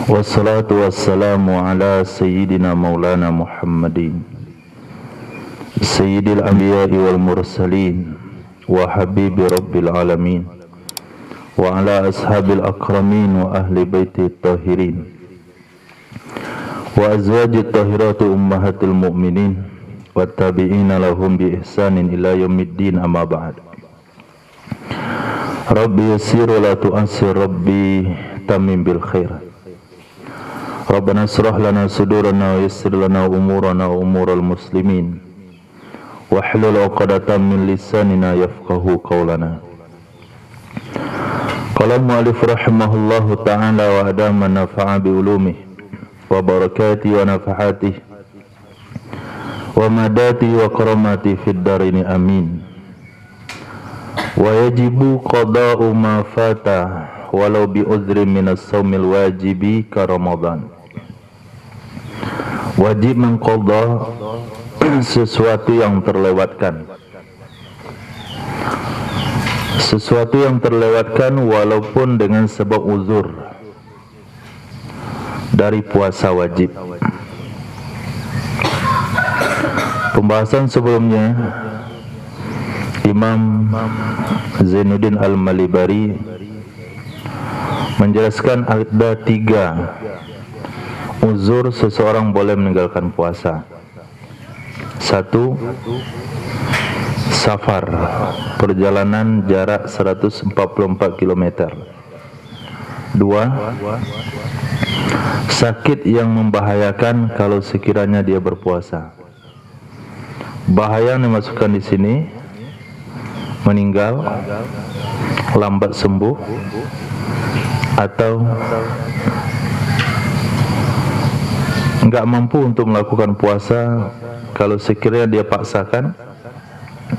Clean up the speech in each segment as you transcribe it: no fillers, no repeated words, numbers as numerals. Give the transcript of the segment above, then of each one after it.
Wassalatu wassalamu ala sayyidina maulana Muhammadin sayyidil anbiya'i wal mursalin wa habibi rabbil alamin wa ala ashabil akramin wa ahli baiti tahirin wa azwajit tahiratu ummahatil mu'minin wa tabi'ina lahum bi ihsanin ila yaumiddin amma ba'd. Rabbi yassir wa la tu'assir, Rabbi tamim bil khair. Rabbana israh lana sudurana wa yassir lana umurana wa umural muslimin wa hlul 'uqdatam min lisanina yafqahu qawlana. Qala mu'allif rahimahullahu ta'ala wa adama nafa'a bi ulumih wa barakatihi wa nafahatihi wa madatihi wa karamatihi fid darini amin. Wa yajibu qada'u ma fata walau bi uzri minas saumil wajibi ka Ramadan. Wajib mengqadha sesuatu yang terlewatkan. Sesuatu yang terlewatkan walaupun dengan sebab uzur dari puasa wajib. Pembahasan sebelumnya Imam Zainuddin Al-Malibari menjelaskan ada 3 uzur seseorang boleh meninggalkan puasa. 1. Safar, perjalanan jarak 144 km. 2. Sakit yang membahayakan kalau sekiranya dia berpuasa. Bahaya yang dimasukkan di sini meninggal, lambat sembuh, atau enggak mampu untuk melakukan puasa. Kalau sekiranya dia paksakan,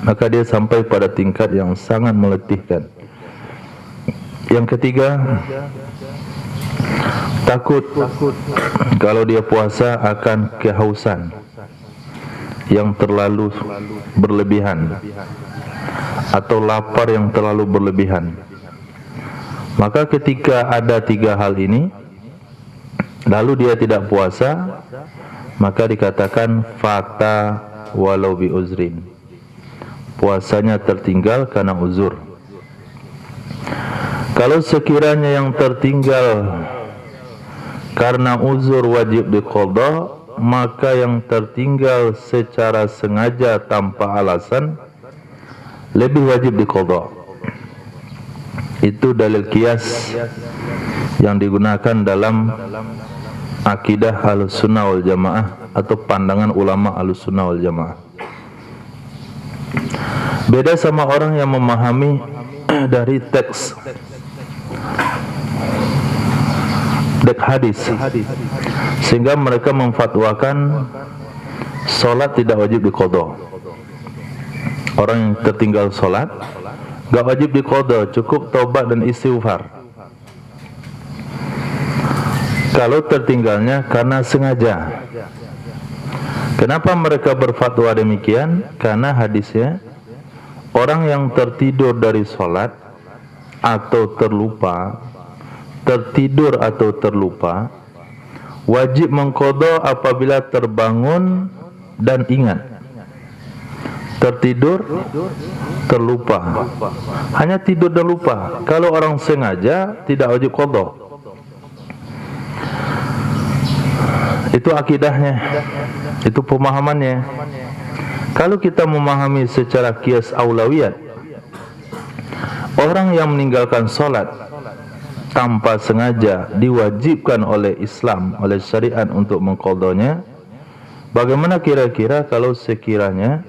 maka dia sampai pada tingkat yang sangat meletihkan. Yang ketiga, takut kalau dia puasa akan kehausan yang terlalu berlebihan atau lapar yang terlalu berlebihan. Maka ketika ada 3 hal ini lalu dia tidak puasa, maka dikatakan fata walau bi uzrin, puasanya tertinggal karena uzur. Kalau sekiranya yang tertinggal karena uzur wajib diqadha, maka yang tertinggal secara sengaja tanpa alasan lebih wajib diqadha. Itu dalil qiyas yang digunakan dalam akidah Ahlussunnah wal Jamaah atau pandangan ulama Ahlussunnah wal Jamaah. Beda sama orang yang memahami dari teks hadis, sehingga mereka memfatwakan solat tidak wajib diqadha. Orang yang tertinggal solat gak wajib diqadha, cukup taubat dan istighfar. Kalau tertinggalnya karena sengaja. Kenapa mereka berfatwa demikian? Karena hadisnya, orang yang tertidur dari sholat atau tertidur atau terlupa, wajib mengqadha apabila terbangun dan ingat. Tertidur, terlupa, hanya tidur dan lupa. Kalau orang sengaja, tidak wajib qadha. Itu akidahnya, itu pemahamannya. Kalau kita memahami secara qiyas aulawiyat, orang yang meninggalkan sholat tanpa sengaja diwajibkan oleh Islam, oleh syariat untuk mengqadhanya. Bagaimana kira-kira kalau sekiranya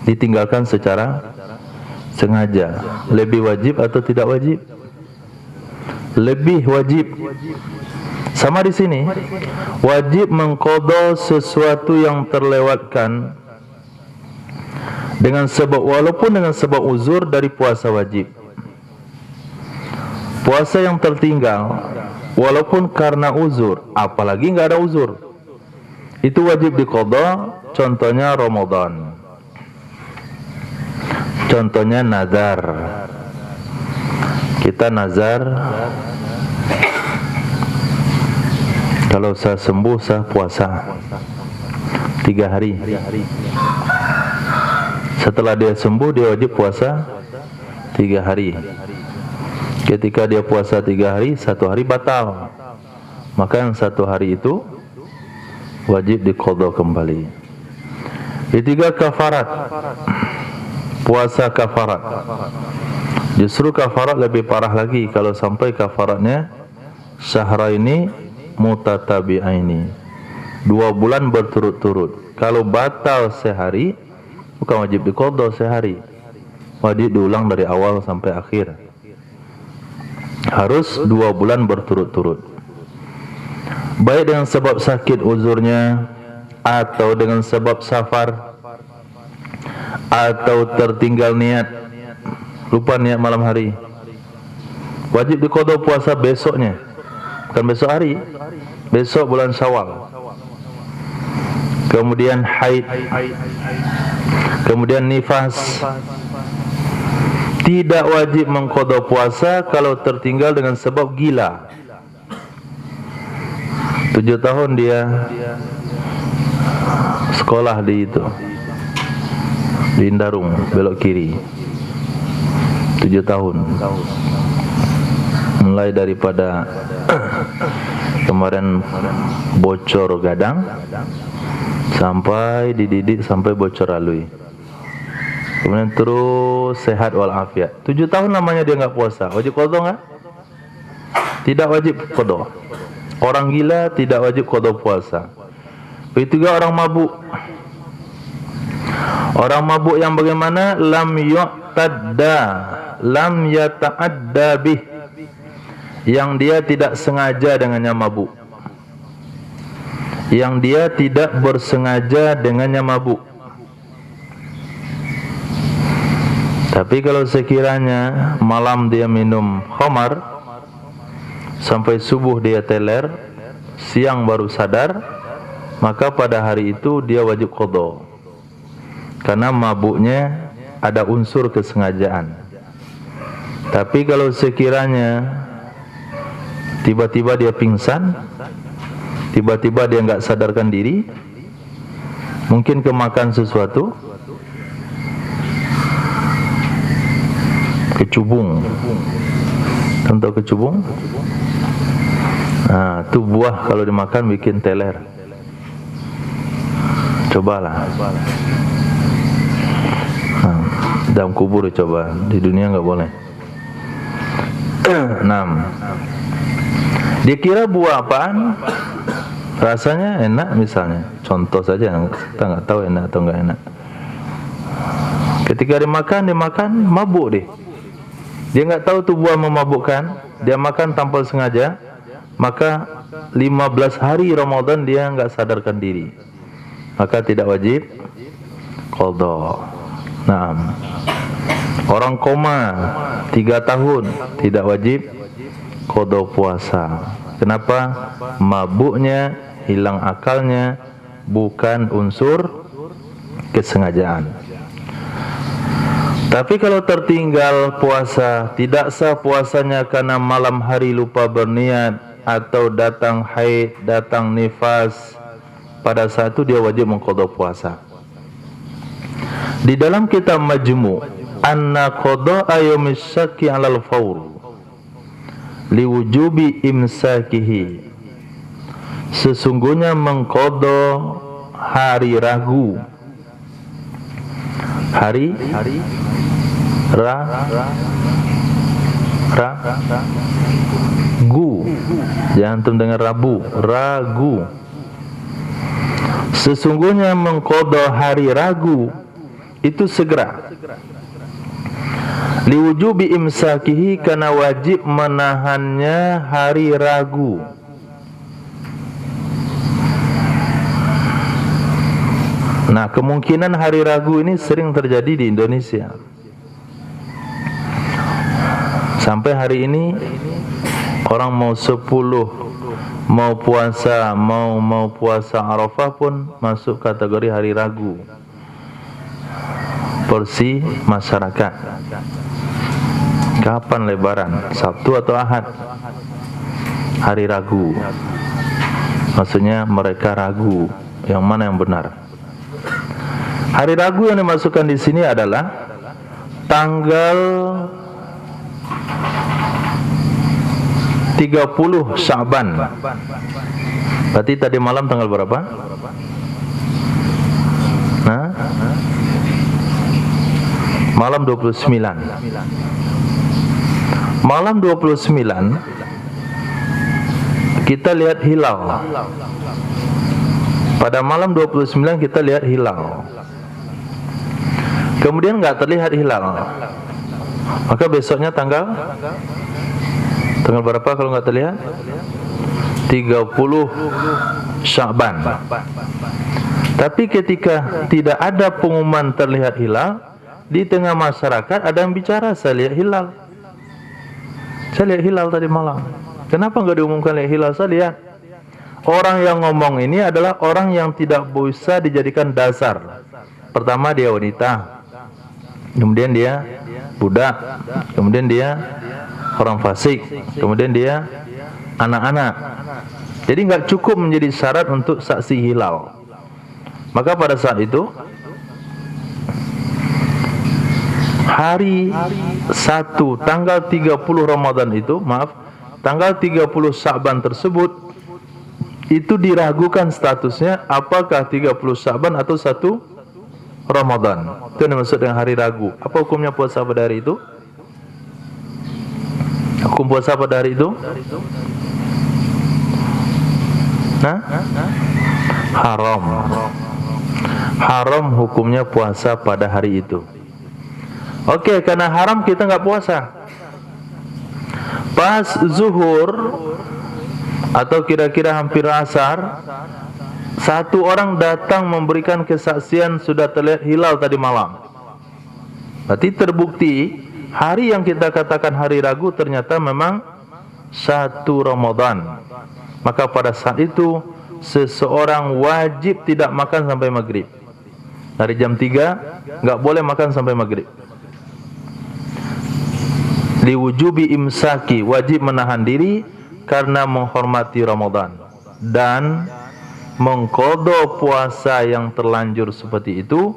ditinggalkan secara sengaja? Lebih wajib atau tidak wajib? Lebih wajib. Sama di sini, wajib mengqadha sesuatu yang terlewatkan dengan sebab, walaupun dengan sebab uzur dari puasa wajib. Puasa yang tertinggal walaupun karena uzur, apalagi enggak ada uzur, itu wajib diqadha. Contohnya Ramadan, contohnya nazar. Kita nazar Kalau sah sembuh, sah puasa 3 hari. Setelah dia sembuh, dia wajib puasa 3 hari. Ketika dia puasa 3 hari, 1 hari batal, maka yang 1 hari itu wajib diqadha kembali. Ketiga, kafarat. Puasa kafarat. Justru kafarat lebih parah lagi kalau sampai kafaratnya syahraini mutatabi'aini, 2 bulan berturut-turut. Kalau batal sehari, bukan wajib diqadha sehari, wajib diulang dari awal sampai akhir. Harus 2 bulan berturut-turut, baik dengan sebab sakit uzurnya, atau dengan sebab safar, atau tertinggal niat, lupa niat malam hari, wajib diqadha puasa besoknya, bukan besok hari, besok bulan Syawal. Kemudian haid, kemudian nifas. Tidak wajib mengqadha puasa kalau tertinggal dengan sebab gila. 7 tahun dia sekolah di Indarung, belok kiri. 7 tahun. Mulai daripada kemarin bocor gadang, sampai dididik sampai bocor alui, kemudian terus sehat walafiat. 7 tahun namanya dia nggak puasa, wajib qadha nggak? Tidak wajib qadha. Orang gila tidak wajib qadha puasa. Begitu juga orang mabuk. Orang mabuk yang bagaimana? Lam yata'adda bih, yang dia tidak sengaja dengannya mabuk, yang dia tidak bersengaja dengannya mabuk. Tapi kalau sekiranya malam dia minum khamar sampai subuh dia teler, siang baru sadar, maka pada hari itu dia wajib qadha, karena mabuknya ada unsur kesengajaan. Tapi kalau sekiranya tiba-tiba dia pingsan, tiba-tiba dia nggak sadarkan diri, mungkin kemakan sesuatu, kecubung, contoh kecubung, nah itu buah kalau dimakan bikin teler. Cobalah, nah, dalam kubur coba, di dunia nggak boleh. 6. Dia kira buah apaan, rasanya enak misalnya, contoh saja, kita nggak tahu enak atau nggak enak. Ketika dimakan mabuk deh. Dia nggak tahu tuh buah memabukkan, dia makan tanpa sengaja, maka 15 hari Ramadan dia nggak sadarkan diri, maka tidak wajib qadha. Nah, orang koma 3 tahun tidak wajib qadha puasa. Kenapa? Mabuknya, hilang akalnya, bukan unsur kesengajaan. Tapi kalau tertinggal puasa, tidak sah puasanya karena malam hari lupa berniat, atau datang haid, datang nifas, pada saat itu dia wajib mengqadha puasa. Di dalam kitab Majmu' anna qada'a yaumis syakki 'alal fawr liwujubi imsakihi, sesungguhnya mengqadha hari ragu, hari ragu, jangan antum dengar rabu, ragu. Sesungguhnya mengqadha hari ragu itu segera. Liwujubi imsakihi, karena wajib menahannya hari ragu. Nah, kemungkinan hari ragu ini sering terjadi di Indonesia. Sampai hari ini orang mau 10, mau puasa, mau puasa Arafah pun masuk kategori hari ragu. Porsi masyarakat. Kapan lebaran? Sabtu atau Ahad? Hari ragu. Maksudnya mereka ragu yang mana yang benar. Hari Ragu yang dimasukkan di sini adalah tanggal 30 Sya'ban. Berarti tadi malam tanggal berapa? Nah, malam 29. Malam 29 kita lihat hilal. Pada malam 29 kita lihat hilal. Kemudian nggak terlihat hilal. Maka besoknya tanggal berapa kalau nggak terlihat? 30 Sya'ban. Tapi ketika tidak ada pengumuman terlihat hilal, di tengah masyarakat ada yang bicara, saya lihat hilal. Saya lihat hilal tadi malam. Kenapa nggak diumumkan lihat hilal? Saya lihat. Orang yang ngomong ini adalah orang yang tidak bisa dijadikan dasar. Pertama dia wanita, kemudian dia budak, kemudian dia orang fasik, kemudian dia anak-anak. Jadi nggak cukup menjadi syarat untuk saksi hilal. Maka pada saat itu hari 1 tanggal 30 Ramadan itu, tanggal 30 Sya'ban tersebut itu diragukan statusnya apakah 30 Sya'ban atau 1 Ramadan. Itu yang dimaksud dengan hari ragu. Apa hukumnya puasa pada hari itu? Hukum puasa pada hari itu? Nah, haram. Haram hukumnya puasa pada hari itu. Oke, karena haram kita nggak puasa. Pas zuhur atau kira-kira hampir asar, satu orang datang memberikan kesaksian sudah terlihat hilal tadi malam. Berarti terbukti hari yang kita katakan hari ragu ternyata memang 1 Ramadan. Maka pada saat itu seseorang wajib tidak makan sampai maghrib. Dari jam 3 nggak boleh makan sampai maghrib. Liwujubi imsaki, wajib menahan diri karena menghormati Ramadan, dan mengqadha puasa yang terlanjur seperti itu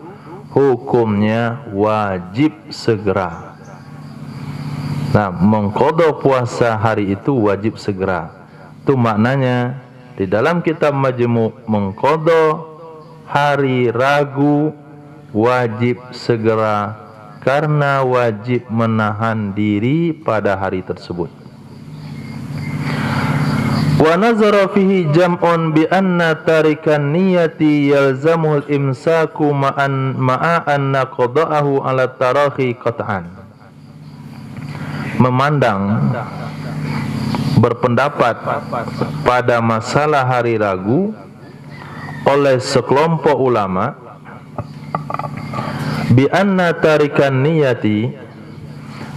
hukumnya wajib segera. Nah, mengqadha puasa hari itu wajib segera. Itu maknanya di dalam kitab Majmu' mengqadha hari ragu wajib segera karena wajib menahan diri pada hari tersebut. Wa nazara fihi jam'un bi anna tarikan niyati yalzamuhul imsaku ma'a anna qada'ahu ala tarahi qat'an. Memandang, berpendapat pada masalah hari ragu oleh sekelompok ulama bi anna tarikan niyati,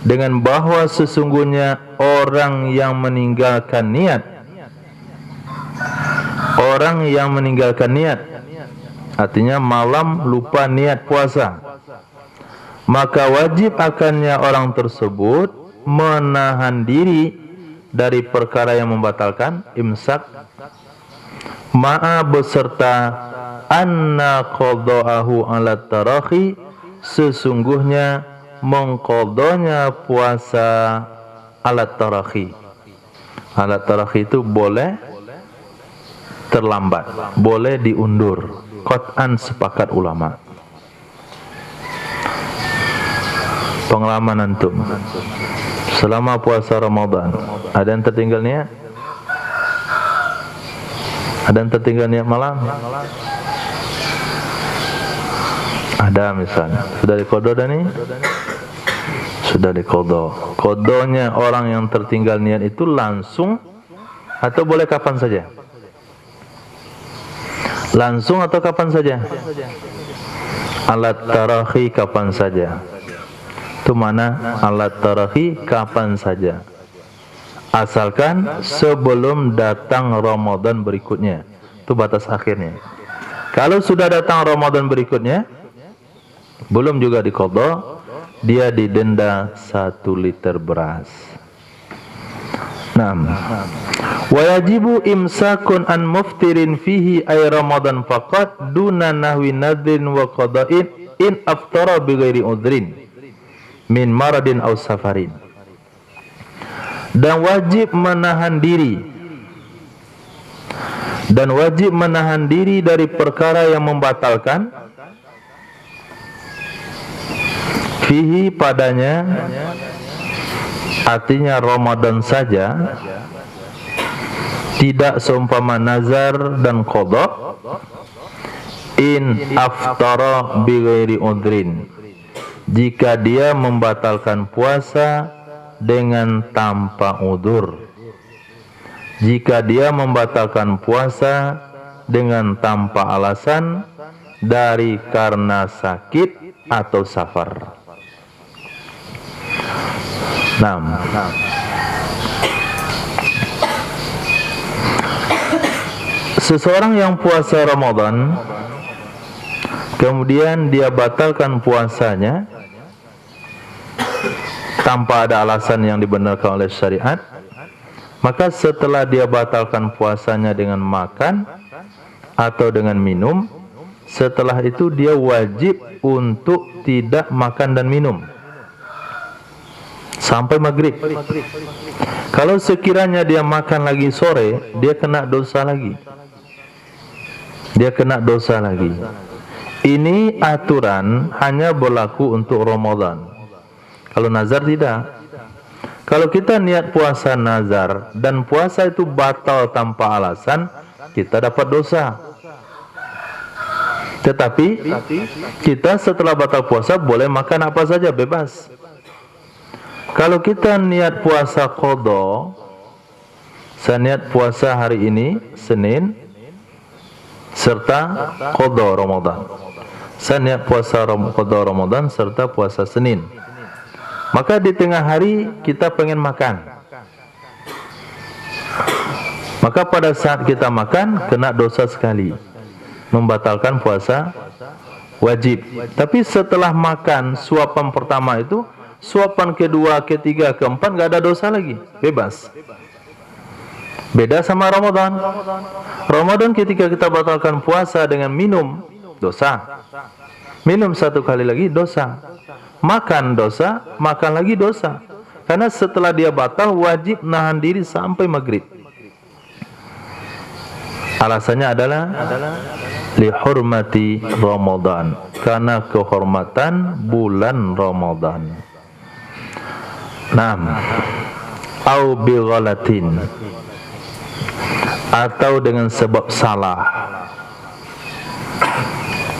dengan bahwa sesungguhnya orang yang meninggalkan niat, artinya malam lupa niat puasa, maka wajib akannya orang tersebut menahan diri dari perkara yang membatalkan imsak, ma'a beserta anna qada'ahu ala tarahi, sesungguhnya mengqadanya puasa ala tarahi. Ala tarahi itu boleh terlambat, boleh diundur. Qat'an sepakat ulama. Pengalaman antum selama puasa Ramadan, ada yang tertinggal niat? Ada yang tertinggal niat malam? Ada misalnya. Sudah diqadha dah nih? Sudah diqadha. Qadhanya orang yang tertinggal niat itu langsung atau boleh kapan saja? Langsung atau kapan saja? Alat tarahi kapan saja. Itu mana alat tarahi kapan saja. Asalkan sebelum datang Ramadan berikutnya. Itu batas akhirnya. Kalau sudah datang Ramadan berikutnya, belum juga diqadha, dia didenda 1 liter beras. Nah, Wa yajibu imsakun an muftirin fihi ay Ramadan faqat duna nahwi nadrin wa qada'in in aftara bighairi udhrin min maradin aw safarin. Dan wajib menahan diri dari perkara yang membatalkan fihi padanya, artinya Ramadan saja, tidak seumpama nazar dan qada, in aftara bighairi udhrin, jika dia membatalkan puasa dengan tanpa udzur. Jika dia membatalkan puasa dengan tanpa alasan dari karena sakit atau safar. Seseorang yang puasa Ramadan kemudian dia batalkan puasanya tanpa ada alasan yang dibenarkan oleh syariat, maka setelah dia batalkan puasanya dengan makan atau dengan minum, setelah itu dia wajib untuk tidak makan dan minum sampai maghrib. Kalau sekiranya dia makan lagi sore, dia kena dosa lagi. Ini aturan hanya berlaku untuk Ramadan. Kalau nazar tidak. Kalau kita niat puasa nazar dan puasa itu batal tanpa alasan, kita dapat dosa. Tetapi kita setelah batal puasa boleh makan apa saja, bebas. Kalau kita niat puasa qada, saya niat puasa hari ini Senin serta qada Ramadan. Saya niat puasa qada Ramadan serta puasa Senin. Maka di tengah hari kita pengen makan. Maka pada saat kita makan kena dosa sekali, membatalkan puasa wajib. Tapi setelah makan suapan pertama itu, suapan kedua, ketiga, keempat nggak ada dosa lagi, bebas. Beda sama Ramadan. Ramadan ketika kita batalkan puasa dengan minum, dosa. Minum satu kali lagi dosa. Makan dosa, makan lagi dosa. Karena setelah dia batal wajib nahan diri sampai maghrib. Alasannya adalah li hurmati Ramadan, karena kehormatan bulan Ramadan. Au bi ghalatin, atau dengan sebab salah.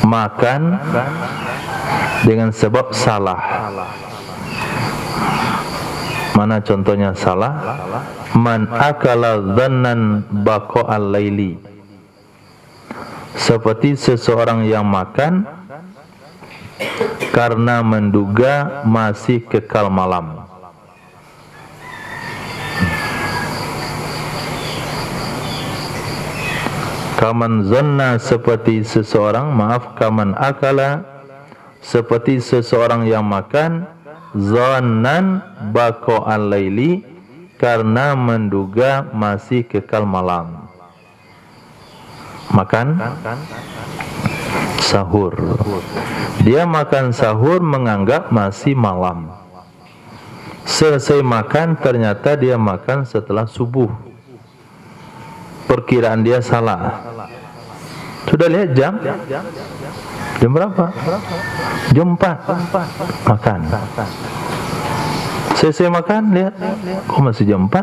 Makan dengan sebab salah. Mana contohnya salah? Man akala dhannan baqa'al laili, seperti seseorang yang makan karena menduga masih kekal malam. Kaman zanna, seperti seseorang, kaman akala, seperti seseorang yang makan zannan baqa'al laili, karena menduga masih kekal malam. Makan sahur, dia makan sahur menganggap masih malam. Selesai makan ternyata dia makan setelah subuh. Perkiraan dia salah. Sudah lihat jam? Jam berapa? Jam 4. Makan. Selesai makan, lihat. Kok masih jam 4?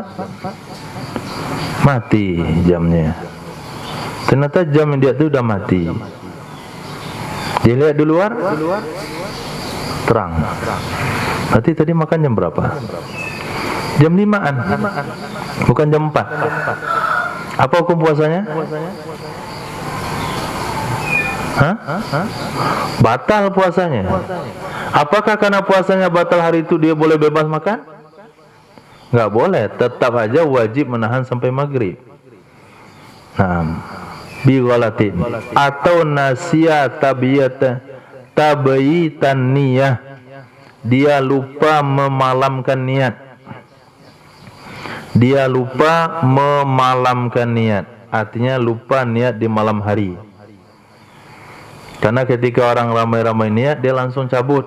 Mati jamnya. Ternyata jam dia itu udah mati. Dia lihat di luar, terang. Berarti tadi makan jam berapa? Jam 5-an. Bukan jam 4. Apa hukum puasanya? Batal puasanya. Apakah karena puasanya batal hari itu dia boleh bebas makan? Nggak boleh, tetap aja wajib menahan sampai maghrib. Bi ghalatin atau nasiya tabayitan niyah, dia lupa memalamkan niat. dia lupa memalamkan niat, artinya lupa niat di malam hari. Karena ketika orang ramai-ramai niat, dia langsung cabut,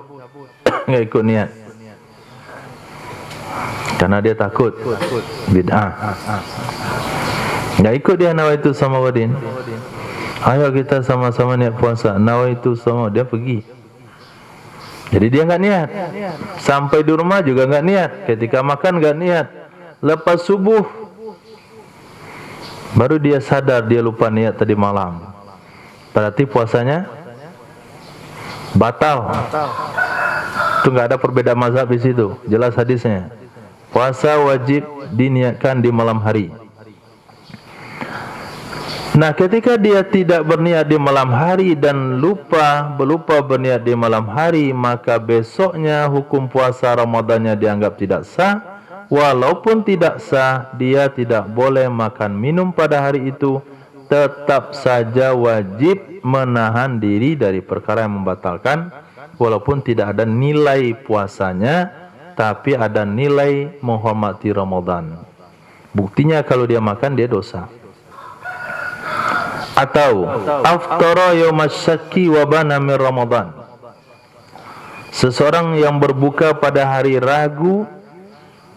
nggak ikut niat, karena dia takut bid'ah. Nggak ikut dia nawaitu samawadin. Ayo kita sama-sama niat puasa, nawaitu sama, dia pergi. Jadi dia nggak niat. Sampai di rumah juga nggak niat. Ketika makan nggak niat. Lepas subuh baru dia sadar dia lupa niat tadi malam. Berarti puasanya batal. Itu nggak ada perbedaan mazhab di situ. Jelas hadisnya. Puasa wajib diniatkan di malam hari. Nah, ketika dia tidak berniat di malam hari dan lupa berniat di malam hari, maka besoknya hukum puasa Ramadannya dianggap tidak sah. Walaupun tidak sah, dia tidak boleh makan minum pada hari itu, tetap saja wajib menahan diri dari perkara yang membatalkan, walaupun tidak ada nilai puasanya, tapi ada nilai menghormati Ramadan. Buktinya kalau dia makan, dia dosa. Atau aftara yaumasyakki wa bana min Ramadan. Seseorang yang berbuka pada hari ragu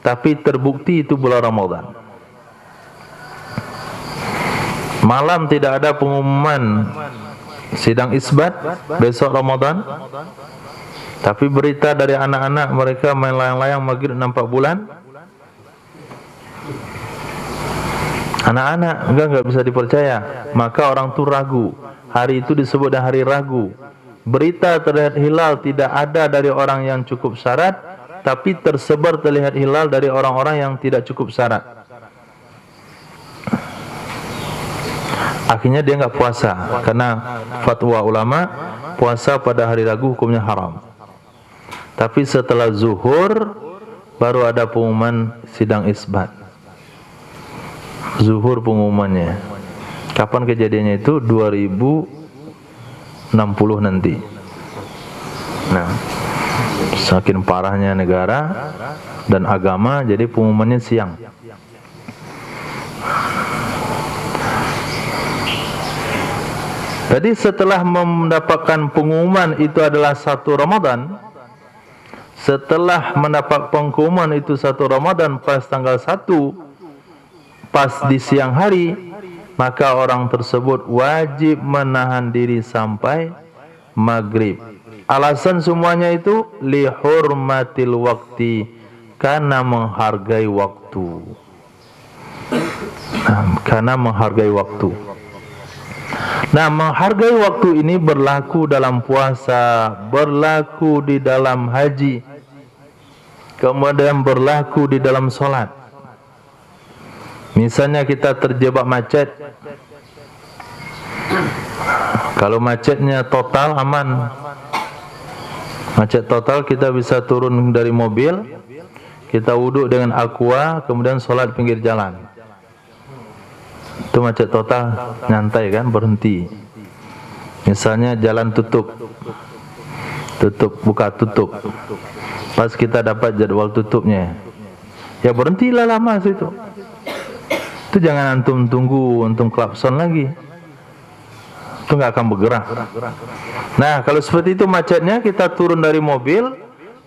tapi terbukti itu bulan Ramadan. Malam tidak ada pengumuman sidang isbat besok Ramadan, tapi berita dari anak-anak mereka main layang-layang maghrib nampak bulan. Anak-anak enggak bisa dipercaya, maka orang tu ragu. Hari itu disebut hari ragu. Berita terlihat hilal tidak ada dari orang yang cukup syarat, tapi tersebar terlihat hilal dari orang-orang yang tidak cukup syarat. Akhirnya dia enggak puasa, karena fatwa ulama puasa pada hari ragu hukumnya haram. Tapi setelah zuhur baru ada pengumuman sidang isbat. Zuhur pengumumannya. Kapan kejadiannya itu? 2060 nanti. Nah, saking parahnya negara dan agama, jadi pengumumannya siang. Jadi setelah mendapatkan pengumuman itu adalah 1 Ramadan, setelah mendapat pengumuman itu 1 Ramadan pas tanggal 1, pas di siang hari, maka orang tersebut wajib menahan diri sampai maghrib. Alasan semuanya itu lihurmatil wakti, karena menghargai waktu. Karena menghargai waktu. Nah, menghargai waktu ini berlaku dalam puasa, berlaku di dalam haji, kemudian berlaku di dalam solat. Misalnya kita terjebak macet, kalau macetnya total aman, macet total, kita bisa turun dari mobil, kita wuduk dengan aqua, kemudian sholat pinggir jalan. Itu macet total, nyantai kan, berhenti. Misalnya jalan tutup, buka tutup, pas kita dapat jadwal tutupnya, ya berhentilah lama situ. Itu jangan antum tunggu untung klakson lagi, itu nggak akan bergerak. Nah, kalau seperti itu macetnya, kita turun dari mobil,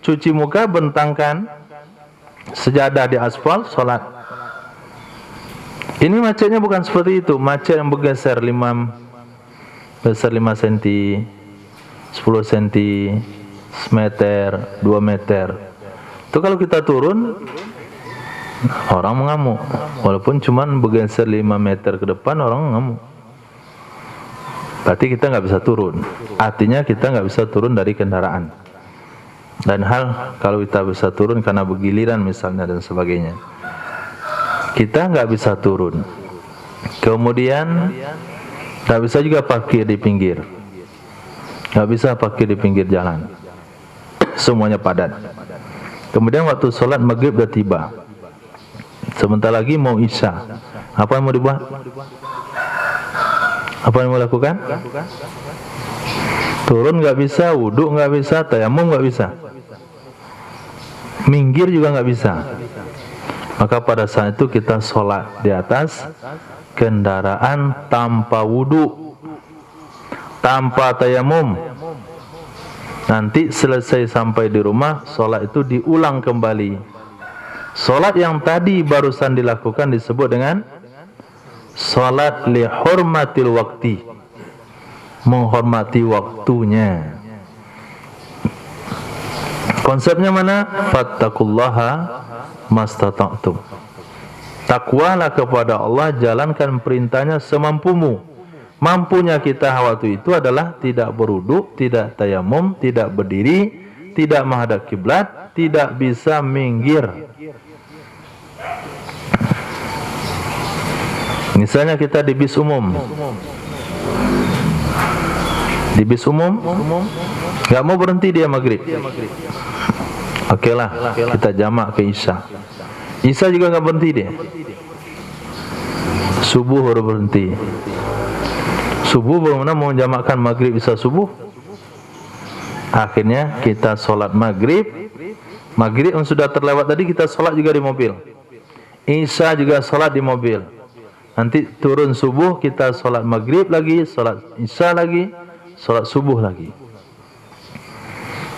cuci muka, bentangkan sejadah di aspal, sholat. Ini macetnya bukan seperti itu, macet yang bergeser 5 cm, 10 cm, semeter, 2 meter. Itu kalau kita turun, orang mengamuk. Walaupun cuma bergeser 5 meter ke depan, orang mengamuk. Berarti kita nggak bisa turun. Artinya kita nggak bisa turun dari kendaraan. Dan hal kalau kita bisa turun karena bergiliran misalnya dan sebagainya, kita nggak bisa turun. Kemudian nggak bisa juga parkir di pinggir. Nggak bisa parkir di pinggir jalan. Semuanya padat. Kemudian waktu sholat maghrib sudah tiba. Sebentar lagi mau isya. Apa yang mau dibuat? Apa yang mau lakukan? Turun nggak bisa, wudhu nggak bisa, tayamum nggak bisa, minggir juga nggak bisa. Maka pada saat itu kita sholat di atas kendaraan tanpa wudu, tanpa tayamum. Nanti selesai sampai di rumah, sholat itu diulang kembali. Sholat yang tadi barusan dilakukan disebut dengan sholat li hurmatil waqti, menghormati waktunya. Konsepnya mana? Fattaqullaha mastata'tum. Takwalah kepada Allah, jalankan perintahnya semampumu. Mampunya kita waktu itu adalah tidak berwudu, tidak tayamum, tidak berdiri, tidak menghadap kiblat, tidak bisa minggir. Misalnya kita di bis umum. Di bis umum, nggak mau berhenti dia maghrib. Oke lah, kita jamak ke Isya. Isya juga nggak berhenti dia. Subuh baru berhenti. Subuh bagaimana mau jamakkan maghrib Isya subuh? Akhirnya kita sholat maghrib. Maghrib yang sudah terlewat tadi kita sholat juga di mobil. Isya juga sholat di mobil. Nanti turun subuh kita sholat maghrib lagi, sholat Isya lagi, sholat subuh lagi.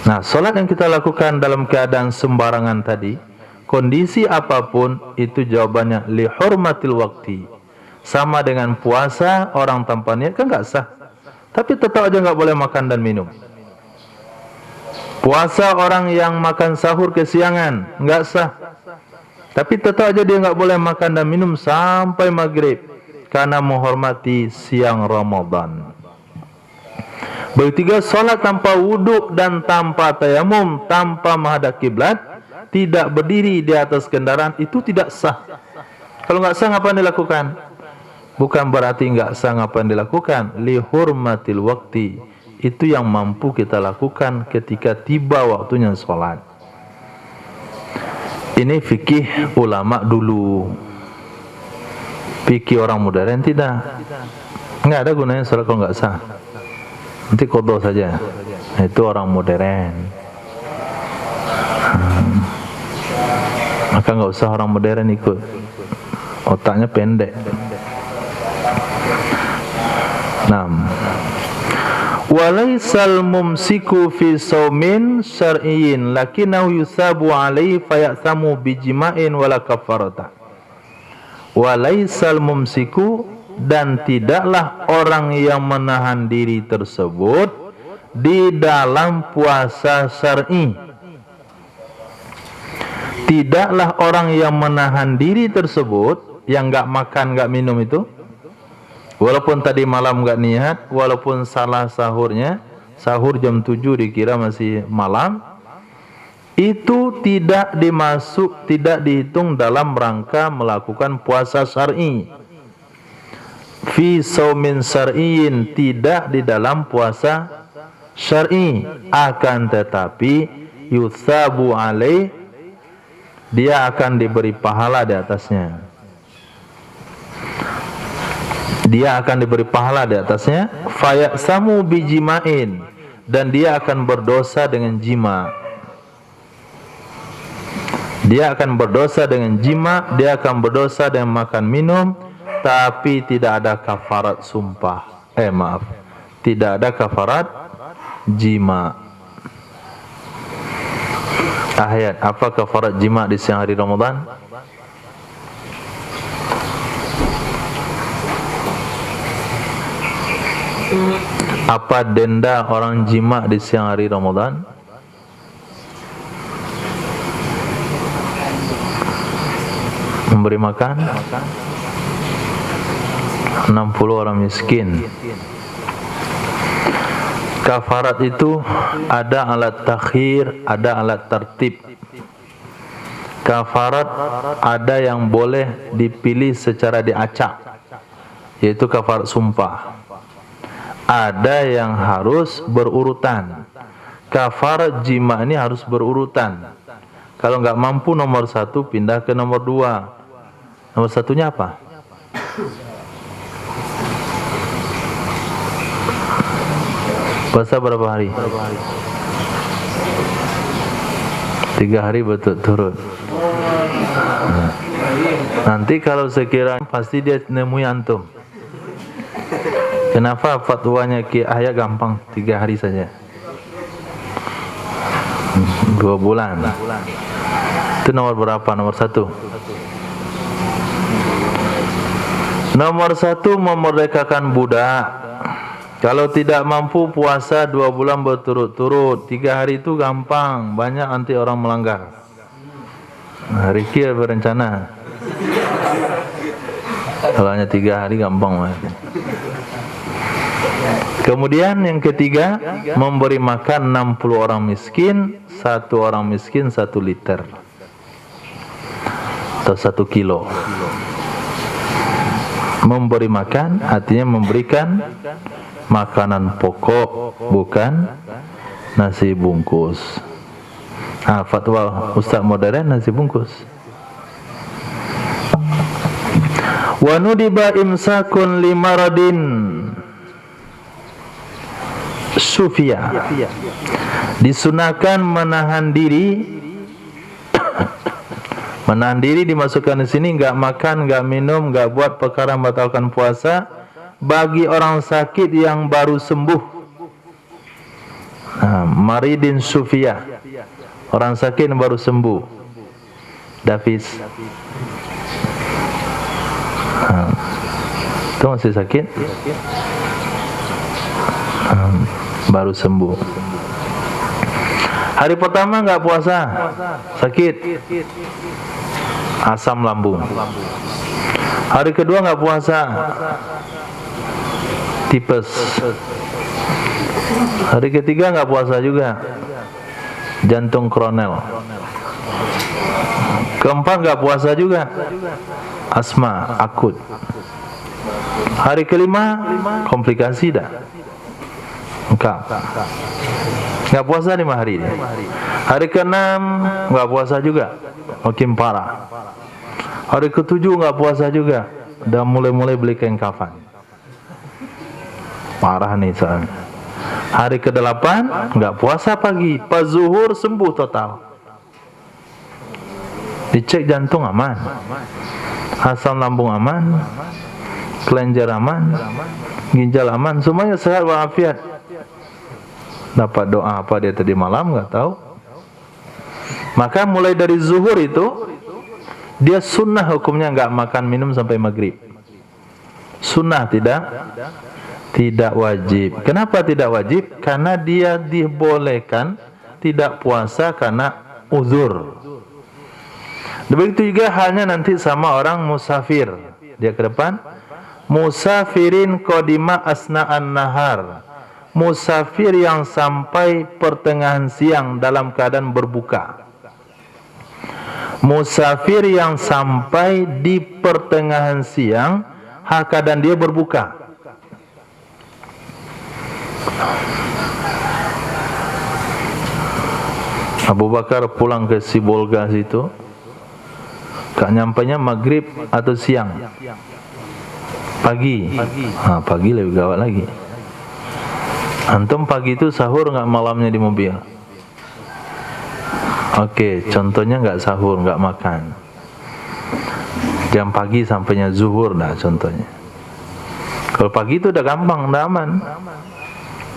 Nah, sholat yang kita lakukan dalam keadaan sembarangan tadi, kondisi apapun itu jawabannya li hurmatil waqti. Sama dengan puasa, orang tanpa niat kan nggak sah. Tapi tetap aja nggak boleh makan dan minum. Puasa orang yang makan sahur kesiangan nggak sah. Tapi tetap aja dia nggak boleh makan dan minum sampai maghrib karena menghormati siang Ramadan. Bertiga, sholat tanpa wudhu dan tanpa tayamum, tanpa menghadap kiblat, tidak berdiri di atas kendaraan, itu tidak sah. Kalau nggak sah, ngapain dilakukan? Bukan berarti nggak sah ngapain dilakukan. Li hurmatil waqti, itu yang mampu kita lakukan ketika tiba waktunya sholat. Ini fikih ulama dulu. Fikih orang modern tidak. Nggak ada gunanya sholat kalau nggak sah. Nanti qadha saja. Nah, itu orang modern. Maka nggak usah orang modern ikut. Otaknya pendek. Naam. Walaisal mumsiku fi saumin syar'iyyin lakinnahu yusabu alaihi fayatsamu bijima'in wala kafarata. Walaisal mumsiku, dan tidaklah orang yang menahan diri tersebut di dalam puasa syar'i. Tidaklah orang yang menahan diri tersebut, yang enggak makan, enggak minum itu, walaupun tadi malam enggak niat, walaupun salah sahurnya, sahur jam 7 dikira masih malam, itu tidak dihitung dalam rangka melakukan puasa syar'i. Fi saumin syar'iyyin, tidak di dalam puasa syar'i, akan tetapi yutsabu alaih, dia akan diberi pahala di atasnya. Dia akan diberi pahala di atasnya. Fayatsamu bijima'in, dan dia akan berdosa dengan jima. Dia akan berdosa dengan jima, dia akan berdosa dengan makan minum, tapi tidak ada kafarat sumpah. Tidak ada kafarat jima. Ayat, apa kafarat jima di siang hari Ramadan? Apa denda orang jima di siang hari Ramadan? Memberi makan 60 orang miskin. Kafarat itu ada alat takhir, ada alat tertib. Kafarat ada yang boleh dipilih secara diacak, yaitu kafarat sumpah. Ada yang harus berurutan. Kafarat jima ini harus berurutan. Kalau nggak mampu nomor 1, pindah ke nomor 2. Nomor 1-nya apa? Puasa berapa hari? 3 hari berturut-turut. Nanti kalau sekiranya pasti dia nemui antum. Kenapa fatwanya Ki Yahya gampang 3 hari saja? 2 bulan. Itu nomor berapa? Nomor 1. Nomor 1, memerdekakan budak. Kalau tidak mampu puasa 2 bulan berturut-turut, 3 hari itu gampang. Banyak nanti orang melanggar. Nah, Riki berencana. Kalau hanya 3 hari gampang. Kemudian yang ketiga, memberi makan 60 orang miskin, 1 orang miskin 1 liter atau 1 kilo. Memberi makan artinya memberikan makanan pokok, bukan nasi bungkus. Fatwa Ustaz modern nasi bungkus. Wa nudiba imsakun limaradin sufia. Disunahkan menahan diri. Menahan diri dimasukkan di sini, enggak makan, enggak minum, enggak buat perkara membatalkan puasa bagi orang sakit yang baru sembuh. Maridin sufia. Orang sakit yang baru sembuh. Dafis. Itu masih sakit? Baru sembuh. Hari pertama enggak puasa, sakit, asam lambung. Hari kedua enggak puasa, tipes. Hari ketiga enggak puasa juga, jantung kronel. Keempat enggak puasa juga, asma akut. Hari kelima komplikasi dah, lengkap. Enggak puasa 5 hari dia. Hari ke-6 enggak puasa juga, makin parah. Hari ke-7 enggak puasa juga, dah mulai beli kain kafan. Parah nih soalnya. Hari ke-8 enggak puasa pagi, pas zuhur sembuh total. Dicek jantung aman, asam lambung aman, kelenjar aman, ginjal aman, semuanya sehat walafiat. Dapat doa apa dia tadi malam enggak tahu. Maka mulai dari zuhur itu dia sunnah hukumnya enggak makan minum sampai maghrib. Sunnah, tidak wajib. Kenapa tidak wajib? Karena dia dibolehkan tidak puasa karena uzur. Begitu juga halnya nanti sama orang musafir. Dia ke depan, musafirin qadima asna'an nahar. Musafir yang sampai pertengahan siang dalam keadaan berbuka. Musafir yang sampai di pertengahan siang keadaan dia berbuka. Abu Bakar pulang ke Sibolga situ, gak nyampainya maghrib atau siang, pagi. Pagi lebih gawat lagi. Antum pagi itu sahur nggak malamnya di mobil? Oke, contohnya nggak sahur, nggak makan. Jam pagi sampainya zuhur dah contohnya. Kalau pagi itu udah gampang, udah aman.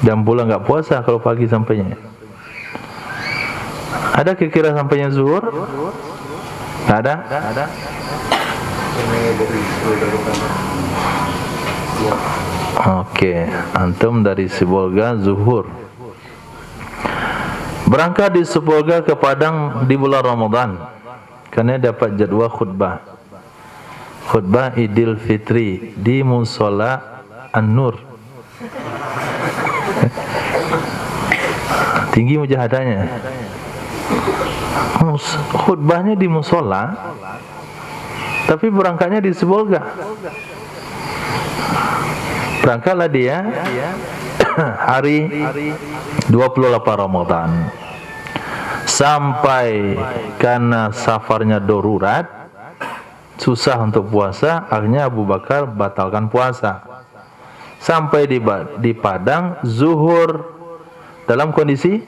Jam pula nggak puasa kalau pagi sampainya. Ada kira-kira sampainya zuhur? Nggak ada? Oke, antum dari Sibolga zuhur. Berangkat di Sibolga ke Padang di bulan Ramadan, karena dapat jadwal khutbah. Khutbah Idul Fitri di Musola An-Nur. Tinggi mujahadahnya. Khutbahnya di musola, tapi berangkatnya di Sibolga. Berangkatlah dia hari 28 Ramadan. Sampai karena safarnya darurat, susah untuk puasa, akhirnya Abu Bakar batalkan puasa. Sampai di Padang, zuhur dalam kondisi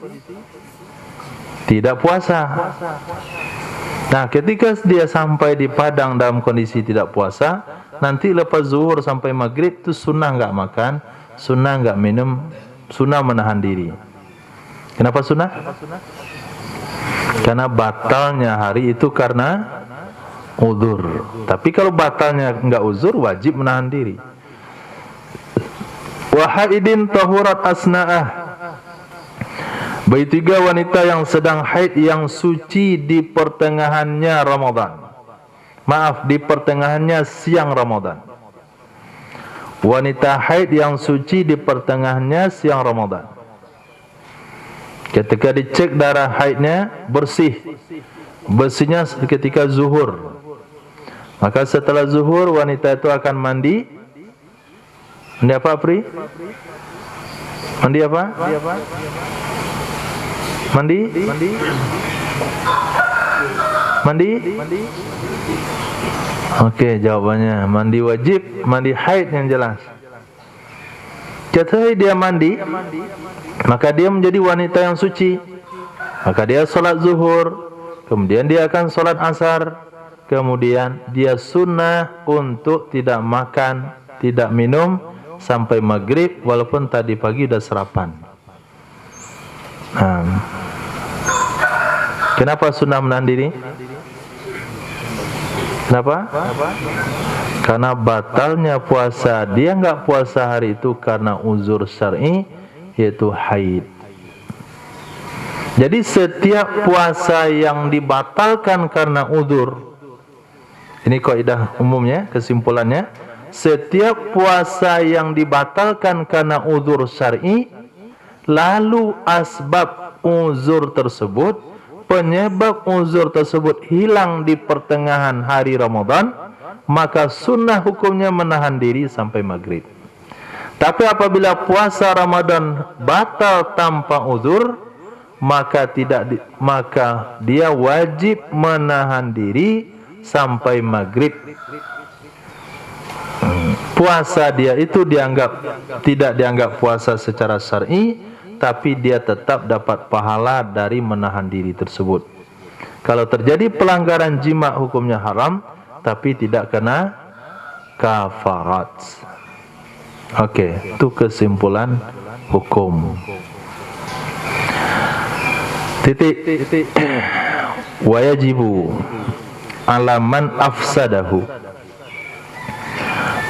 tidak puasa. Nah, ketika dia sampai di Padang dalam kondisi tidak puasa, nanti lepas zuhur sampai maghrib itu sunnah nggak makan, sunnah nggak minum, sunnah menahan diri. Kenapa sunnah? Karena batalnya hari itu karena uzur. Tapi kalau batalnya nggak uzur, wajib menahan diri. Wa haidin tahurat asna'ah. Begitu juga wanita yang sedang haid yang suci di pertengahannya Ramadan. Maaf, di pertengahannya siang Ramadan. Wanita haid yang suci di pertengahannya siang Ramadan. Ketika dicek darah haidnya bersih. Bersihnya ketika zuhur. Maka setelah zuhur wanita itu akan mandi. Mandi apa, Pri? Mandi apa? Mandi? Oke, jawabannya mandi wajib, mandi haid yang jelas. Ketika dia mandi, maka dia menjadi wanita yang suci. Maka dia sholat zuhur, kemudian dia akan sholat asar, kemudian dia sunnah untuk tidak makan, tidak minum sampai maghrib, walaupun tadi pagi sudah sarapan. Kenapa sunnah menahan diri? Kenapa? Karena batalnya puasa. Dia enggak puasa hari itu karena uzur syar'i, yaitu haid. Jadi setiap puasa yang dibatalkan karena uzur, ini kaidah umumnya, kesimpulannya, setiap puasa yang dibatalkan karena uzur syar'i, lalu asbab uzur tersebut, penyebab uzur tersebut hilang di pertengahan hari Ramadan, maka sunnah hukumnya menahan diri sampai maghrib. Tapi apabila puasa Ramadan batal tanpa uzur, maka maka dia wajib menahan diri sampai maghrib. Puasa dia itu tidak dianggap puasa secara syar'i, tapi dia tetap dapat pahala dari menahan diri tersebut. Kalau terjadi pelanggaran jima hukumnya haram, tapi tidak kena kafarat. Oke, itu kesimpulan hukum. Titik. Wajibu alaman afsadahu.